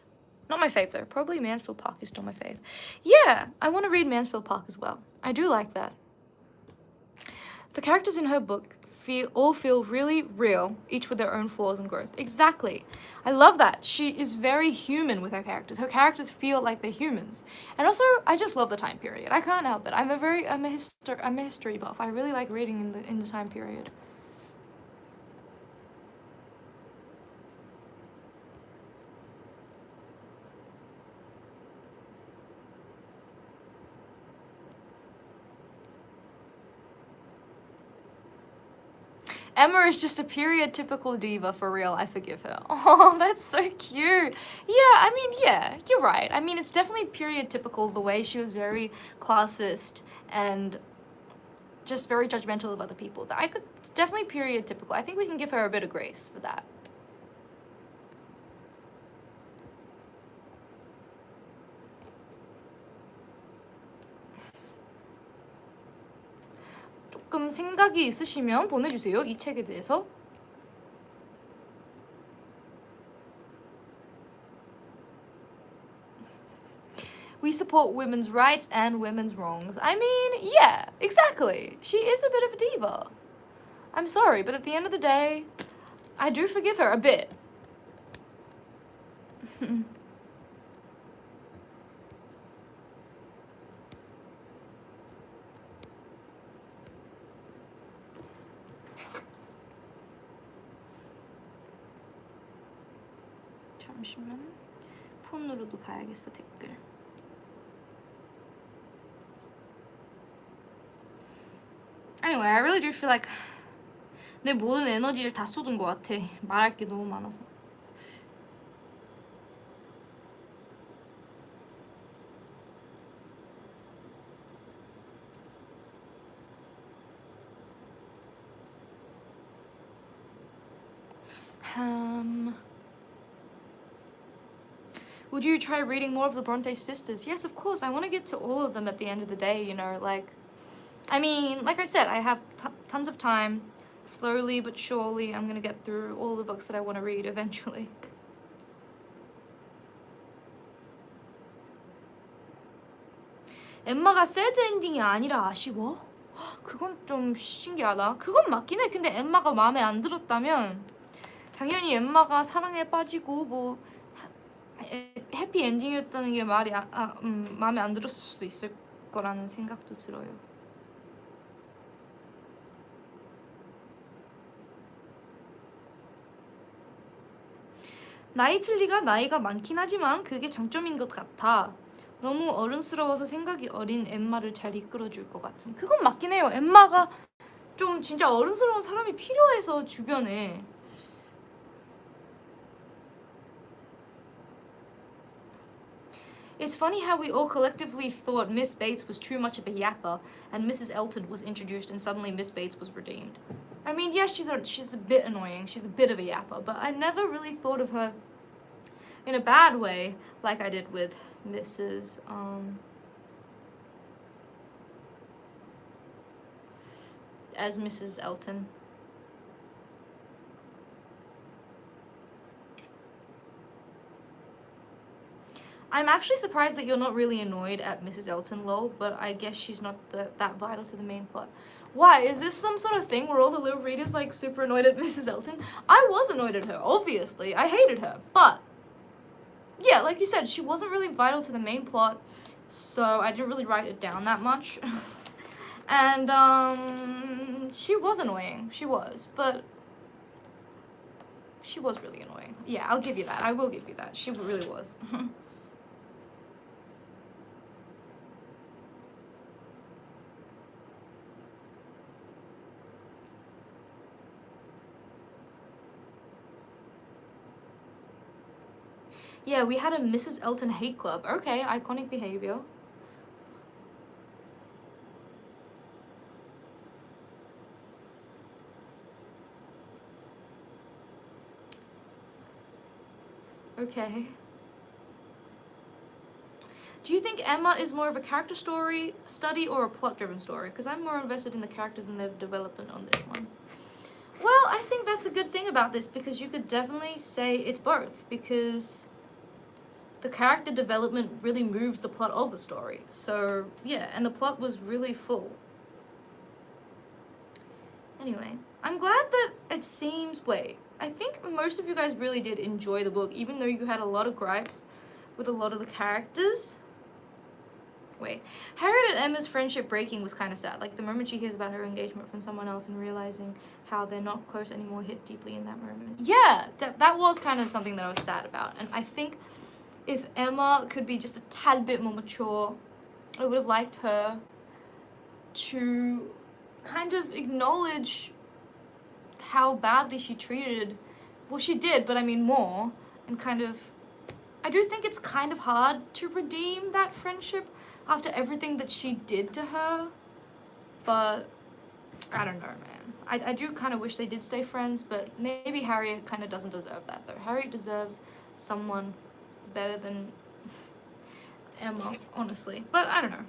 Speaker 1: Not my fave though. Probably Mansfield Park is still my fave. Yeah, I want to read Mansfield Park as well. I do like that. The characters in her book all feel really real, each with their own flaws and growth. Exactly. I love that. She is very human with her characters. Her characters feel like they're humans. And also, I just love the time period. I can't help it. I'm a history buff. I really like reading in the time period. Emma is just a period typical diva for real. I forgive her. Oh, that's so cute. Yeah, I mean, yeah, you're right. I mean, it's definitely period typical the way she was very classist and just very judgmental of other people. It's definitely period typical. I think we can give her a bit of grace for that. 조금 생각이 있으시면 보내주세요. 이 책에 대해서. We support women's rights and women's wrongs. I mean, yeah, exactly. She is a bit of a diva. I'm sorry, but at the end of the day, I do forgive her a bit. 잠시만. 폰으로도 봐야겠어, 댓글. Anyway, I really do feel like 내 모든 에너지를 다 쏟은 것 같아. 말할 게 너무 많아서. Would you try reading more of the Bronte sisters? Yes, of course. I want to get to all of them at the end of the day, you know, like... I mean, like I said, I have tons of time. Slowly but surely, I'm gonna get through all the books that I want to read eventually. 엠마가 새드 엔딩이 아니라 아쉬워? 그건 좀 신기하다. 그건 맞긴 해. 근데 엠마가 마음에 안 들었다면 당연히 엠마가 사랑에 빠지고 뭐 해피 엔딩이었다는 게 마음에 안 들었을 수도 있을 거라는 생각도 들어요. 나이틀리가 나이가 많긴 하지만 그게 장점인 것 같아. 너무 어른스러워서 생각이 어린 엠마를 잘 이끌어줄 것 같은. 그건 맞긴 해요. 엠마가 좀 진짜 어른스러운 사람이 필요해서 주변에. It's funny how we all collectively thought Miss Bates was too much of a yapper and Mrs. Elton was introduced and suddenly Miss Bates was redeemed. I mean, yes, she's a bit annoying. She's a bit of a yapper, but I never really thought of her in a bad way like I did with Mrs. As Mrs. Elton. I'm actually surprised that you're not really annoyed at Mrs. Elton, lol, but I guess she's not that vital to the main plot. Why? Is this some sort of thing where all the little readers like super annoyed at Mrs. Elton? I was annoyed at her, obviously. I hated her, but yeah, like you said, she wasn't really vital to the main plot, so I didn't really write it down that much. And she was annoying. She was, but she was really annoying. Yeah, I'll give you that. I will give you that. She really was. Yeah, we had a Mrs. Elton hate club. Okay, iconic behavior. Okay. Do you think Emma is more of a character story study or a plot-driven story? Because I'm more invested in the characters and their development on this one. Well, I think that's a good thing about this because you could definitely say it's both because the character development really moves the plot of the story. So, yeah, and the plot was really full. Anyway, I'm glad that it seems... Wait, I think most of you guys really did enjoy the book, even though you had a lot of gripes with a lot of the characters. Wait, Harriet and Emma's friendship breaking was kind of sad. Like, the moment she hears about her engagement from someone else and realizing how they're not close anymore hit deeply in that moment. Yeah, that was kind of something that I was sad about. And I think if Emma could be just a tad bit more mature, I would have liked her to kind of acknowledge how badly she treated... Well, she did, but I mean more. And kind of... I do think it's kind of hard to redeem that friendship after everything that she did to her. But I don't know, man. I do kind of wish they did stay friends, but maybe Harriet kind of doesn't deserve that, though. Harriet deserves someone better than Emma, honestly. But I don't know.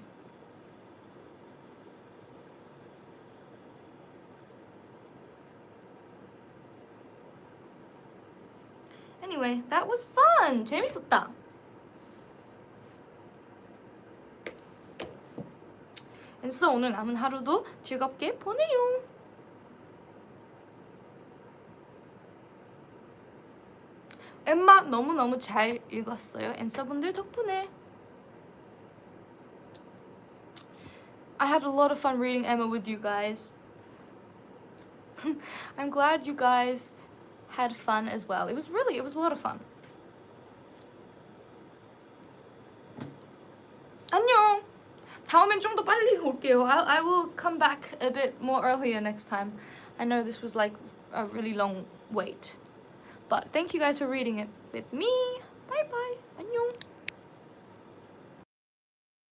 Speaker 1: Anyway, that was fun! 재밌었다! And so 오늘 남은 하루도 즐겁게 보내요. 엠마 너무너무 잘 읽었어요. 엔서분들 덕분에. I had a lot of fun reading Emma with you guys. I'm glad you guys had fun as well. It was a lot of fun. 안녕. 다음엔 좀 더 빨리 올게요. I will come back a bit more earlier next time. I know this was like a really long wait. But thank you guys for reading it with me. Bye bye. 안녕.